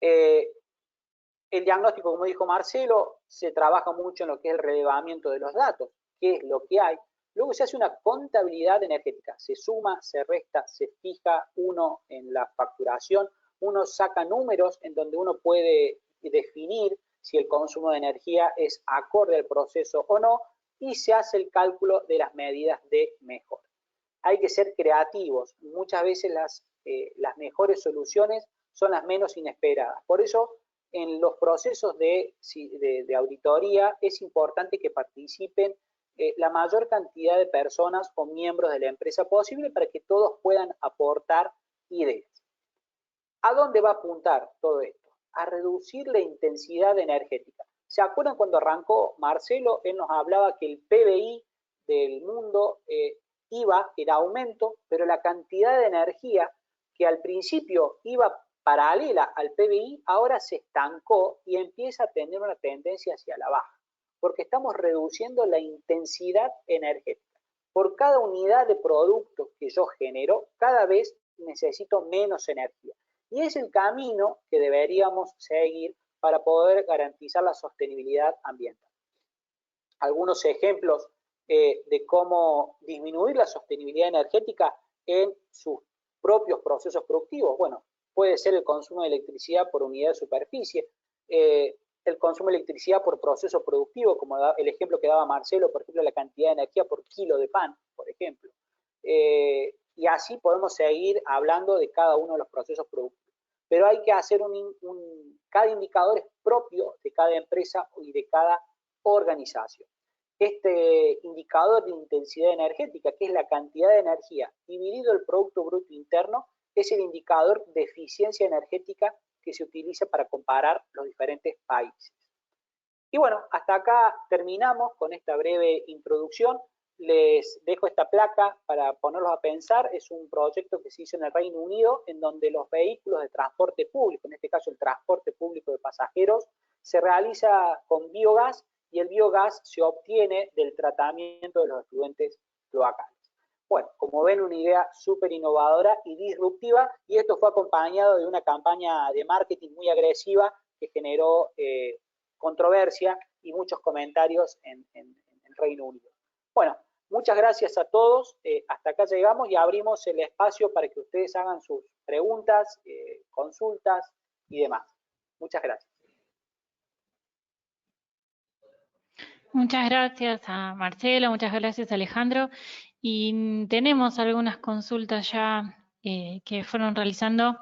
El diagnóstico, como dijo Marcelo, se trabaja mucho en lo que es el relevamiento de los datos, qué es lo que hay. Luego se hace una contabilidad energética, se suma, se resta, se fija uno en la facturación, uno saca números en donde uno puede definir si el consumo de energía es acorde al proceso o no, y se hace el cálculo de las medidas de mejora. Hay que ser creativos, muchas veces las mejores soluciones son las menos inesperadas. Por eso, en los procesos de auditoría es importante que participen la mayor cantidad de personas o miembros de la empresa posible para que todos puedan aportar ideas. ¿A dónde va a apuntar todo esto? A reducir la intensidad energética. ¿Se acuerdan cuando arrancó Marcelo? Él nos hablaba que el PBI del mundo iba en aumento, pero la cantidad de energía que al principio iba paralela al PBI, ahora se estancó y empieza a tener una tendencia hacia la baja, porque estamos reduciendo la intensidad energética. Por cada unidad de productos que yo genero, cada vez necesito menos energía. Y es el camino que deberíamos seguir para poder garantizar la sostenibilidad ambiental. Algunos ejemplos de cómo disminuir la sostenibilidad energética en sus propios procesos productivos. Bueno, puede ser el consumo de electricidad por unidad de superficie, el consumo de electricidad por proceso productivo, como el ejemplo que daba Marcelo, por ejemplo, la cantidad de energía por kilo de pan, por ejemplo. Y así podemos seguir hablando de cada uno de los procesos productivos. Pero hay que hacer cada indicador es propio de cada empresa y de cada organización. Este indicador de intensidad energética, que es la cantidad de energía dividido el Producto Bruto Interno, es el indicador de eficiencia energética que se utiliza para comparar los diferentes países. Y bueno, hasta acá terminamos con esta breve introducción. Les dejo esta placa para ponerlos a pensar. Es un proyecto que se hizo en el Reino Unido, en donde los vehículos de transporte público, en este caso el transporte público de pasajeros, se realiza con biogás y el biogás se obtiene del tratamiento de los efluentes cloacales. Bueno, como ven, una idea súper innovadora y disruptiva, y esto fue acompañado de una campaña de marketing muy agresiva que generó controversia y muchos comentarios en el Reino Unido. Bueno, muchas gracias a todos. Hasta acá llegamos y abrimos el espacio para que ustedes hagan sus preguntas, consultas y demás. Muchas gracias. Muchas gracias a Marcelo, muchas gracias a Alejandro. Y tenemos algunas consultas ya que fueron realizando.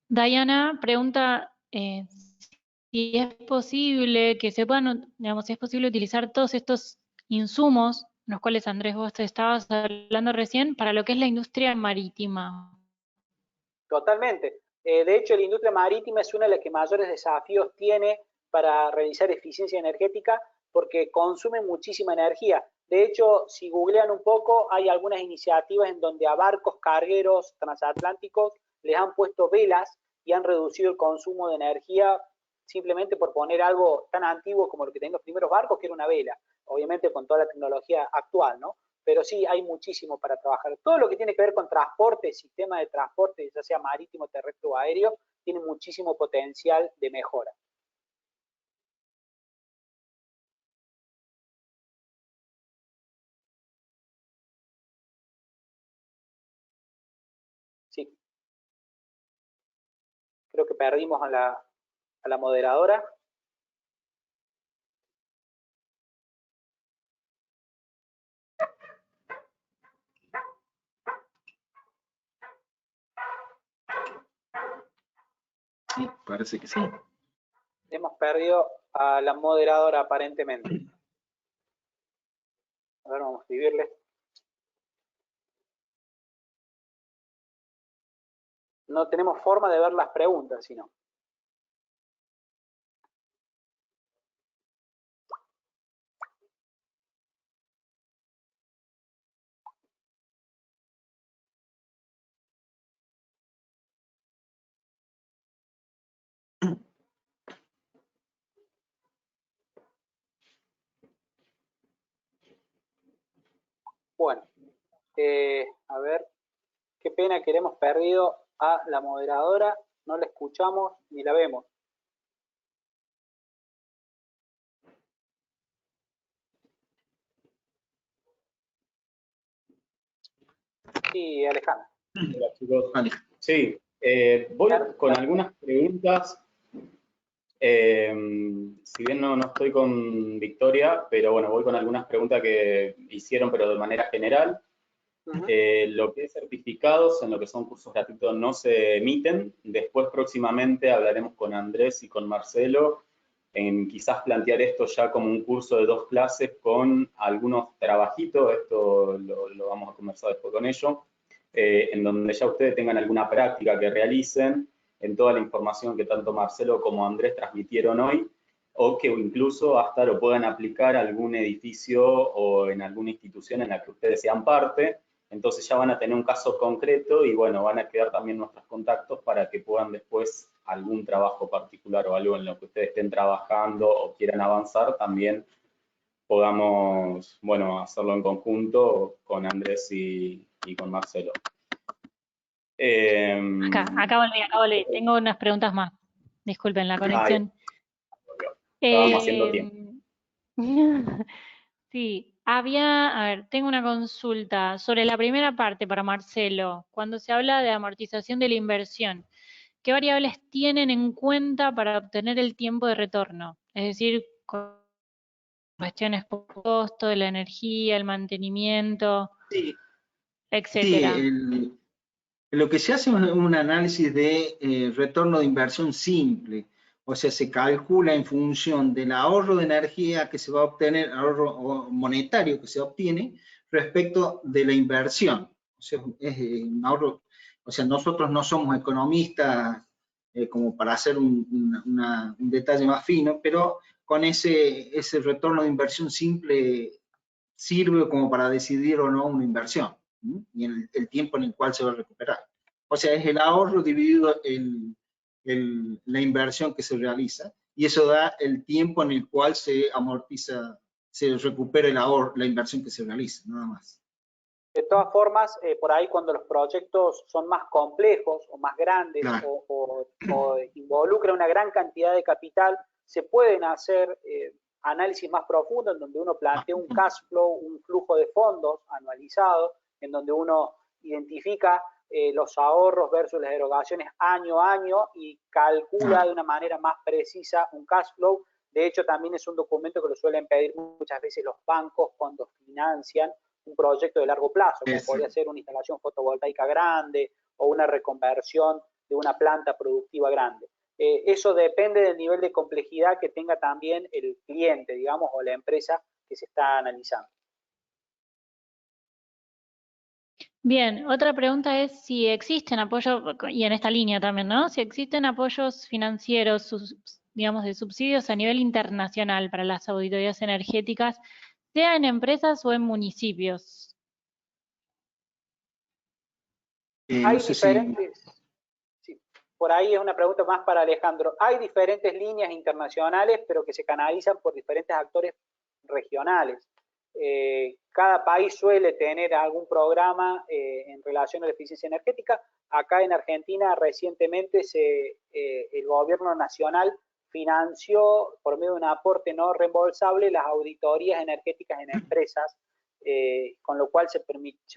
Diana pregunta si es posible que se puedan, digamos, si es posible utilizar todos estos insumos, los cuales Andrés vos te estabas hablando recién, para lo que es la industria marítima. Totalmente. De hecho, la industria marítima es una de las que mayores desafíos tiene para realizar eficiencia energética porque consume muchísima energía. De hecho, si googlean un poco, hay algunas iniciativas en donde a barcos cargueros transatlánticos les han puesto velas y han reducido el consumo de energía simplemente por poner algo tan antiguo como lo que tenían los primeros barcos, que era una vela. Obviamente con toda la tecnología actual, ¿no? Pero sí hay muchísimo para trabajar. Todo lo que tiene que ver con transporte, sistema de transporte, ya sea marítimo, terrestre o aéreo, tiene muchísimo potencial de mejora. Sí. Creo que perdimos a la moderadora. Sí, parece que sí. Hemos perdido a la moderadora aparentemente. A ver, vamos a escribirle. No tenemos forma de ver las preguntas, sino. Bueno, a ver, qué pena que le hemos perdido a la moderadora, no la escuchamos ni la vemos. Sí, Alejandro. Hola, chicos. Vale. Sí, voy con algunas preguntas. Si bien no estoy con Victoria, pero bueno, voy con algunas preguntas que hicieron, pero de manera general. Lo que es certificados, en lo que son cursos gratuitos, no se emiten. Después, próximamente, hablaremos con Andrés y con Marcelo en quizás plantear esto ya como un curso de 2 clases con algunos trabajitos. Esto lo vamos a conversar después con ellos, en donde ya ustedes tengan alguna práctica que realicen en toda la información que tanto Marcelo como Andrés transmitieron hoy, o que incluso hasta lo puedan aplicar a algún edificio o en alguna institución en la que ustedes sean parte. Entonces ya van a tener un caso concreto y bueno, van a quedar también nuestros contactos para que puedan después algún trabajo particular o algo en lo que ustedes estén trabajando o quieran avanzar, también podamos, bueno, hacerlo en conjunto con Andrés y con Marcelo. Acá volví. Tengo unas preguntas más. Disculpen la conexión. Estábamos haciendo tiempo. Sí, a ver, tengo una consulta sobre la primera parte para Marcelo. Cuando se habla de amortización de la inversión, ¿qué variables tienen en cuenta para obtener el tiempo de retorno? Es decir, cuestiones por costo de la energía, el mantenimiento, Sí, etcétera. lo que se hace es un análisis de retorno de inversión simple. O sea, se calcula en función del ahorro de energía que se va a obtener, ahorro monetario que se obtiene, respecto de la inversión. O sea, es un ahorro. O sea, nosotros no somos economistas como para hacer un detalle más fino, pero con ese retorno de inversión simple sirve como para decidir o no una inversión, ¿sí? Y el tiempo en el cual se va a recuperar. O sea, es el ahorro dividido la inversión que se realiza, y eso da el tiempo en el cual se amortiza, se recupera el ahorro, la inversión que se realiza, nada más. De todas formas, por ahí cuando los proyectos son más complejos o más grandes, claro, o involucran una gran cantidad de capital, se pueden hacer análisis más profundos en donde uno plantea un cash flow, un flujo de fondos anualizado, en donde uno identifica los ahorros versus las erogaciones año a año y calcula de una manera más precisa un cash flow. De hecho, también es un documento que lo suelen pedir muchas veces los bancos cuando financian un proyecto de largo plazo, como Eso. podría ser una instalación fotovoltaica grande o una reconversión de una planta productiva grande. Eso depende del nivel de complejidad que tenga también el cliente, digamos, o la empresa que se está analizando. Bien, otra pregunta es si existen apoyos, y en esta línea también, ¿no? Si existen apoyos financieros, digamos, de subsidios a nivel internacional para las auditorías energéticas, sea en empresas o en municipios. Hay No sé diferentes, sí, por ahí es una pregunta más para Alejandro. Hay diferentes líneas internacionales, pero que se canalizan por diferentes actores regionales. Cada país suele tener algún programa en relación a la eficiencia energética. Acá en Argentina recientemente el gobierno nacional financió por medio de un aporte no reembolsable las auditorías energéticas en empresas, con lo cual se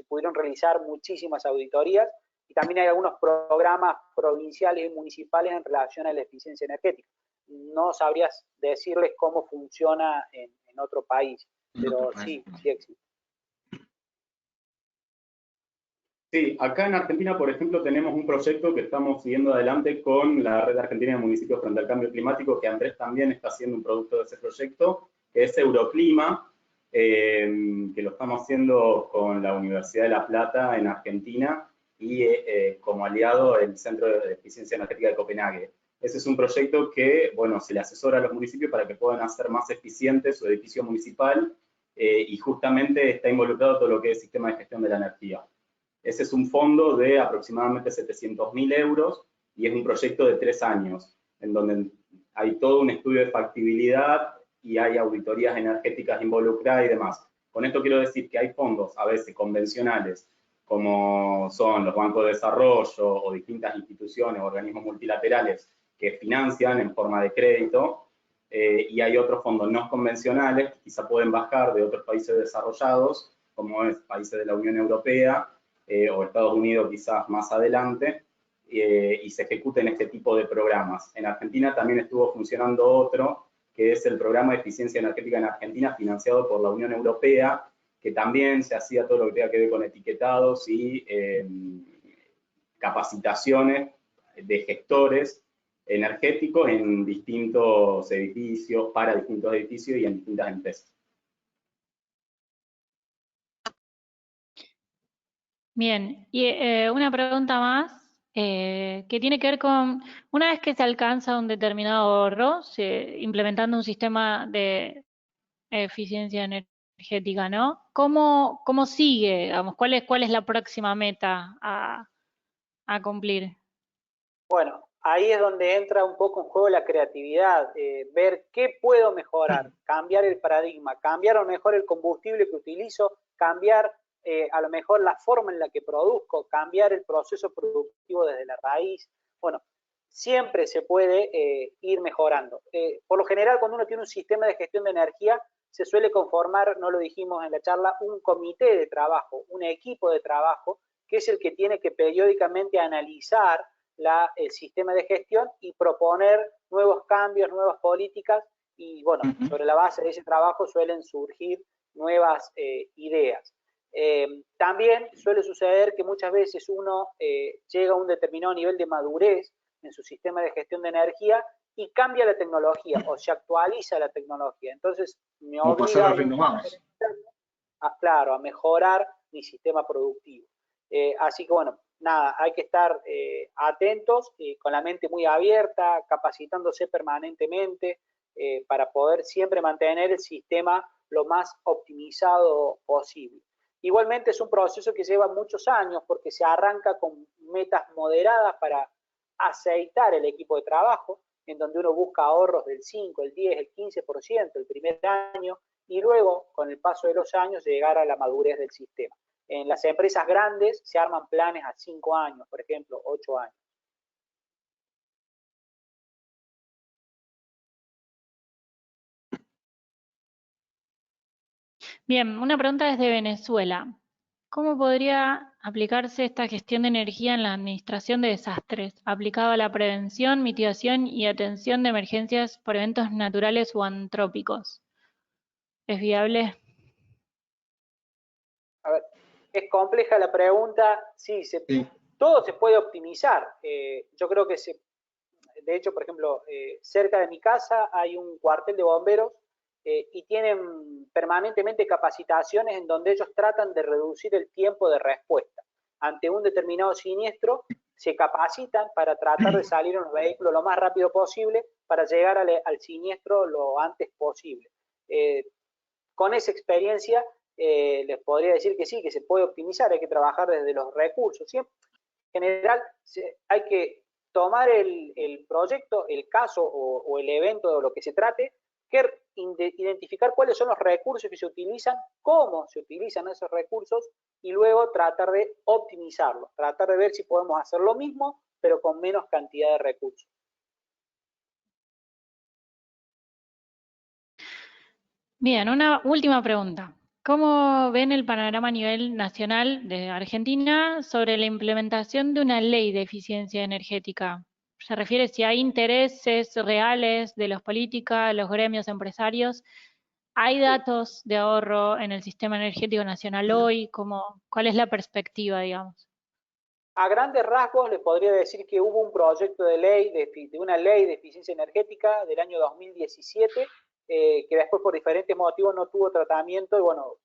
pudieron realizar muchísimas auditorías, y también hay algunos programas provinciales y municipales en relación a la eficiencia energética. No sabrías decirles cómo funciona en otro país, pero sí existe. Sí, acá en Argentina, por ejemplo, tenemos un proyecto que estamos siguiendo adelante con la Red Argentina de Municipios frente al Cambio Climático, que Andrés también está haciendo un producto de ese proyecto, que es Euroclima, que lo estamos haciendo con la Universidad de La Plata en Argentina y como aliado el Centro de Eficiencia Energética de Copenhague. Ese es un proyecto que, bueno, se le asesora a los municipios para que puedan hacer más eficiente su edificio municipal y justamente está involucrado todo lo que es sistema de gestión de la energía. Ese es un fondo de aproximadamente 700.000 euros y es un proyecto de 3 años, en donde hay todo un estudio de factibilidad y hay auditorías energéticas involucradas y demás. Con esto quiero decir que hay fondos a veces convencionales, como son los bancos de desarrollo o distintas instituciones, organismos multilaterales que financian en forma de crédito, y hay otros fondos no convencionales que quizá pueden bajar de otros países desarrollados, como es países de la Unión Europea, o Estados Unidos quizás más adelante, y se ejecuten este tipo de programas. En Argentina también estuvo funcionando otro, que es el Programa de Eficiencia Energética en Argentina, financiado por la Unión Europea, que también se hacía todo lo que tenga que ver con etiquetados y capacitaciones de gestores energéticos en distintos edificios, para distintos edificios y en distintas empresas. Bien, y una pregunta más que tiene que ver con, una vez que se alcanza un determinado ahorro, implementando un sistema de eficiencia energética, ¿no? ¿Cómo sigue? Digamos, ¿cuál es la próxima meta a cumplir? Bueno, ahí es donde entra un poco en juego la creatividad, ver qué puedo mejorar, cambiar el paradigma, cambiar a lo mejor el combustible que utilizo, cambiar a lo mejor la forma en la que produzco, cambiar el proceso productivo desde la raíz. Bueno, siempre se puede ir mejorando. Por lo general, cuando uno tiene un sistema de gestión de energía, se suele conformar, no lo dijimos en la charla, un comité de trabajo, un equipo de trabajo, que es el que tiene que periódicamente analizar el sistema de gestión y proponer nuevos cambios, nuevas políticas, y bueno, sobre la base de ese trabajo suelen surgir nuevas ideas. También suele suceder que muchas veces uno llega a un determinado nivel de madurez en su sistema de gestión de energía y cambia la tecnología o se actualiza la tecnología. Entonces me obliga a mejorar mi sistema productivo. Así que bueno, nada, hay que estar atentos, con la mente muy abierta, capacitándose permanentemente para poder siempre mantener el sistema lo más optimizado posible. Igualmente es un proceso que lleva muchos años porque se arranca con metas moderadas para aceitar el equipo de trabajo, en donde uno busca ahorros del 5, el 10, el 15% el primer año, y luego, con el paso de los años, llegar a la madurez del sistema. En las empresas grandes se arman planes a 5 años, por ejemplo, 8 años. Bien, una pregunta desde Venezuela. ¿Cómo podría aplicarse esta gestión de energía en la administración de desastres, aplicado a la prevención, mitigación y atención de emergencias por eventos naturales o antrópicos? ¿Es viable? Es compleja la pregunta, sí, todo se puede optimizar. Yo creo que de hecho, por ejemplo, cerca de mi casa hay un cuartel de bomberos y tienen permanentemente capacitaciones en donde ellos tratan de reducir el tiempo de respuesta. Ante un determinado siniestro, se capacitan para tratar de salir en los vehículos lo más rápido posible para llegar al siniestro lo antes posible. Con esa experiencia, les podría decir que sí, que se puede optimizar, hay que trabajar desde los recursos. Siempre, en general, hay que tomar el proyecto, el caso o el evento de lo que se trate, identificar cuáles son los recursos que se utilizan, cómo se utilizan esos recursos y luego tratar de optimizarlos, tratar de ver si podemos hacer lo mismo, pero con menos cantidad de recursos. Bien, una última pregunta. ¿Cómo ven el panorama a nivel nacional de Argentina sobre la implementación de una ley de eficiencia energética? Se refiere si hay intereses reales de los políticos, los gremios empresarios. ¿Hay datos de ahorro en el sistema energético nacional hoy? ¿Cuál es la perspectiva, digamos? A grandes rasgos les podría decir que hubo un proyecto de ley, de una ley de eficiencia energética del año 2017, que después por diferentes motivos no tuvo tratamiento y bueno,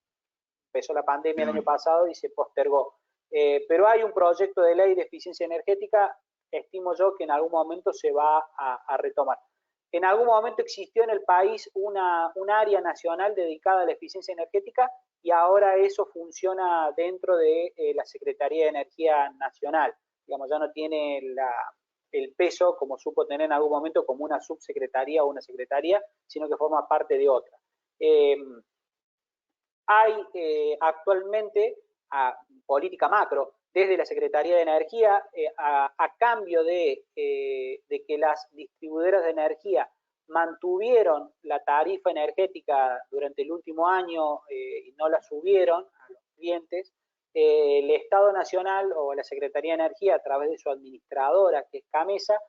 empezó la pandemia el año pasado y se postergó. Pero hay un proyecto de ley de eficiencia energética, estimo yo que en algún momento se va a retomar. En algún momento existió en el país un área nacional dedicada a la eficiencia energética y ahora eso funciona dentro de la Secretaría de Energía Nacional. Digamos, ya no tiene el peso como supo tener en algún momento como una subsecretaría o una secretaría, sino que forma parte de otra. Hay actualmente política macro desde la Secretaría de Energía a cambio de que las distribuidoras de energía mantuvieron la tarifa energética durante el último año y no la subieron a los clientes. El Estado Nacional o la Secretaría de Energía, a través de su administradora, que es CAMESA,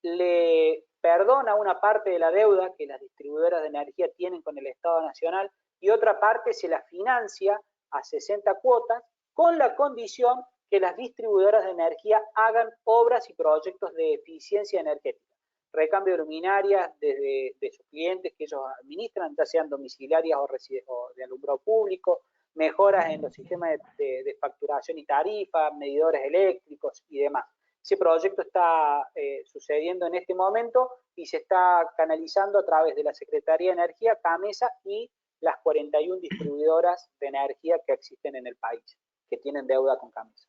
le perdona una parte de la deuda que las distribuidoras de energía tienen con el Estado Nacional y otra parte se la financia a 60 cuotas con la condición que las distribuidoras de energía hagan obras y proyectos de eficiencia energética. Recambio de luminarias de sus clientes que ellos administran, ya sean domiciliarias o de alumbrado público, mejoras en los sistemas de facturación y tarifa, medidores eléctricos y demás. Ese proyecto está sucediendo en este momento y se está canalizando a través de la Secretaría de Energía, CAMESA y las 41 distribuidoras de energía que existen en el país, que tienen deuda con CAMESA.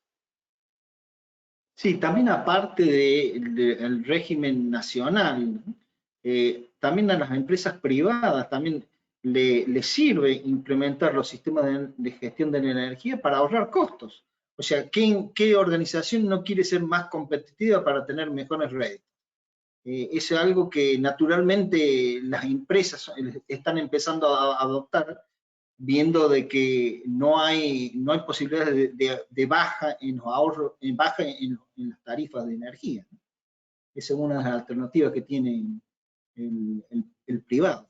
Sí, también aparte del régimen nacional, también a las empresas privadas también le sirve implementar los sistemas de gestión de la energía para ahorrar costos. O sea, ¿qué organización no quiere ser más competitiva para tener mejores réditos? Es algo que naturalmente las empresas están empezando a adoptar, viendo de que no hay posibilidades de baja en los ahorros, baja en las tarifas de energía. Esa es una de las alternativas que tiene el privado.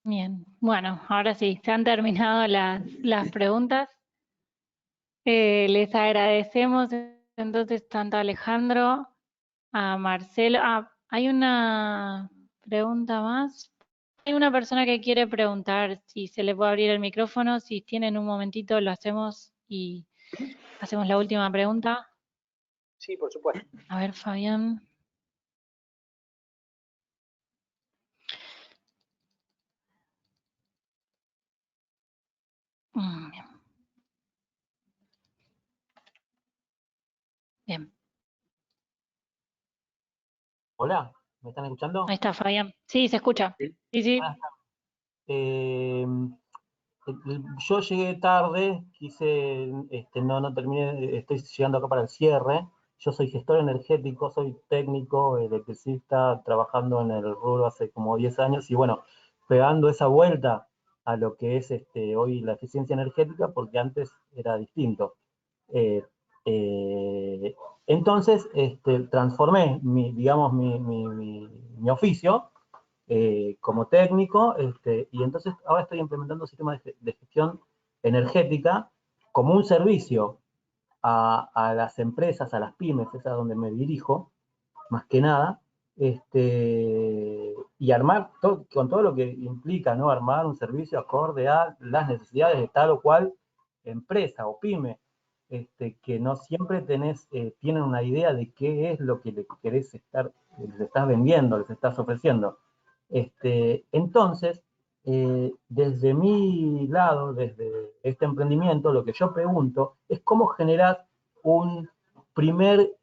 Bien, bueno, ahora sí, se han terminado las preguntas. Les agradecemos entonces tanto a Alejandro, a Marcelo. Hay una pregunta más. Hay una persona que quiere preguntar si se le puede abrir el micrófono. Si tienen un momentito, lo hacemos y hacemos la última pregunta. Sí, por supuesto. A ver, Fabián. Bien. Bien. Hola, ¿me están escuchando? Ahí está, Fabián. Sí, se escucha. Sí, sí. Yo llegué tarde, no terminé, estoy llegando acá para el cierre. Yo soy gestor energético, soy técnico, electricista, trabajando en el rubro hace como 10 años y bueno, pegando esa vuelta a lo que es hoy la eficiencia energética, porque antes era distinto. Entonces, transformé mi oficio como técnico, y entonces ahora estoy implementando sistemas de gestión energética como un servicio a las empresas, a las pymes, es a donde me dirijo, más que nada, y armar con todo lo que implica, ¿no? Armar un servicio acorde a las necesidades de tal o cual empresa o pyme, que no siempre tienen una idea de qué es lo que les estás vendiendo, les estás ofreciendo. Entonces, desde mi lado, desde este emprendimiento, lo que yo pregunto es cómo generar un primer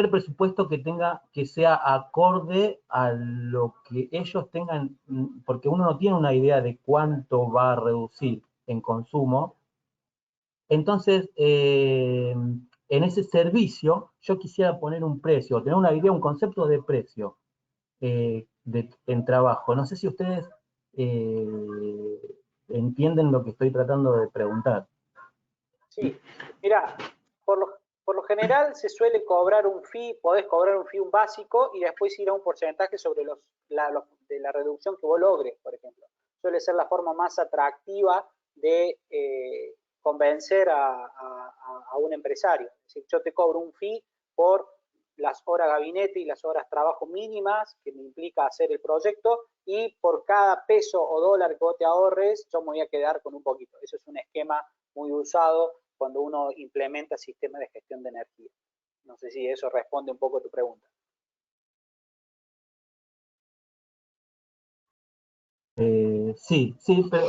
presupuesto que sea acorde a lo que ellos tengan, porque uno no tiene una idea de cuánto va a reducir en consumo. Entonces, en ese servicio, yo quisiera poner un precio, tener una idea, un concepto de precio en trabajo. No sé si ustedes entienden lo que estoy tratando de preguntar. Sí, mira, por lo general se suele cobrar un fee, podés cobrar un fee, un básico, y después ir a un porcentaje sobre de la reducción que vos logres, por ejemplo. Suele ser la forma más atractiva de convencer a un empresario. Es decir, yo te cobro un fee por las horas gabinete y las horas trabajo mínimas que me implica hacer el proyecto, y por cada peso o dólar que vos te ahorres, yo me voy a quedar con un poquito. Eso es un esquema muy usado cuando uno implementa sistemas de gestión de energía. No sé si eso responde un poco a tu pregunta. Sí, pero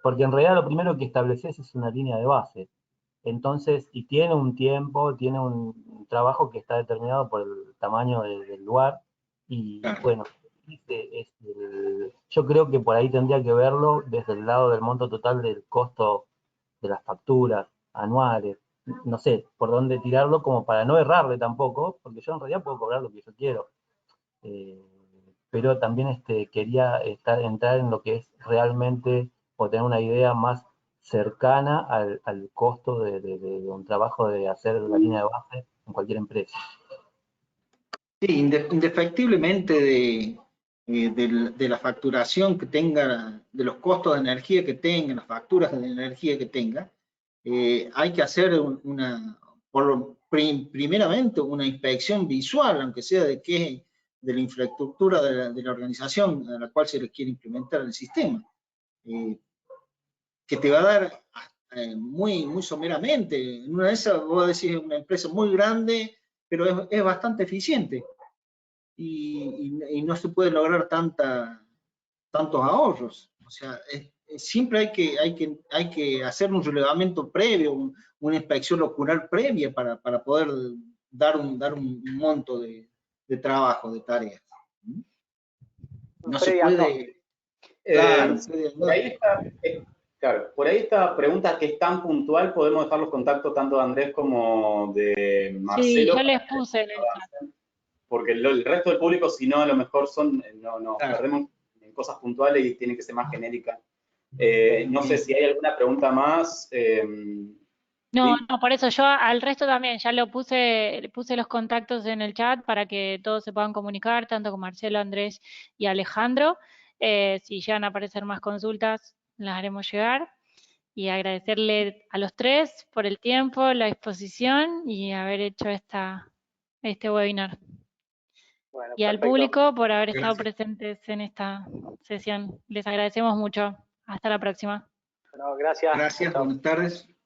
porque en realidad lo primero que estableces es una línea de base. Entonces, y tiene un tiempo, tiene un trabajo que está determinado por el tamaño del lugar, y bueno, yo creo que por ahí tendría que verlo desde el lado del monto total del costo de las facturas anuales. No sé por dónde tirarlo como para no errarle tampoco, porque yo en realidad puedo cobrar lo que yo quiero. Pero también quería entrar en lo que es realmente, o tener una idea más cercana al costo de un trabajo de hacer la línea de base en cualquier empresa. Sí, indefectiblemente de la facturación que tenga, de los costos de energía que tenga, las facturas de energía que tenga, hay que hacer primeramente una inspección visual, aunque sea de la infraestructura de la organización a la cual se le quiere implementar el sistema, que te va a dar muy someramente. En una de esas, vos decís, es una empresa muy grande, pero es bastante eficiente, y no se puede lograr tantos ahorros. O sea, siempre hay que hacer un relevamiento previo, una inspección ocular previa para poder dar un monto de trabajo, de tareas. No se puede... Claro, por ahí está, claro, por ahí esta pregunta que es tan puntual, podemos dejar los contactos tanto de Andrés como de Marcelo. Sí, ya les puse en el chat. Porque el resto del público, si no, a lo mejor nos Claro. perdemos en cosas puntuales y tiene que ser más genérica. No sé si hay alguna pregunta más. No, ¿sí? no, por eso yo al resto también ya puse los contactos en el chat para que todos se puedan comunicar, tanto con Marcelo, Andrés y Alejandro. Si llegan a aparecer más consultas, las haremos llegar. Y agradecerle a los tres por el tiempo, la disposición y haber hecho este webinar. Bueno, Y al perfecto. público por haber estado Gracias. presentes en esta sesión. Les agradecemos mucho. Hasta la próxima. Bueno, gracias. Gracias, Chao. buenas tardes.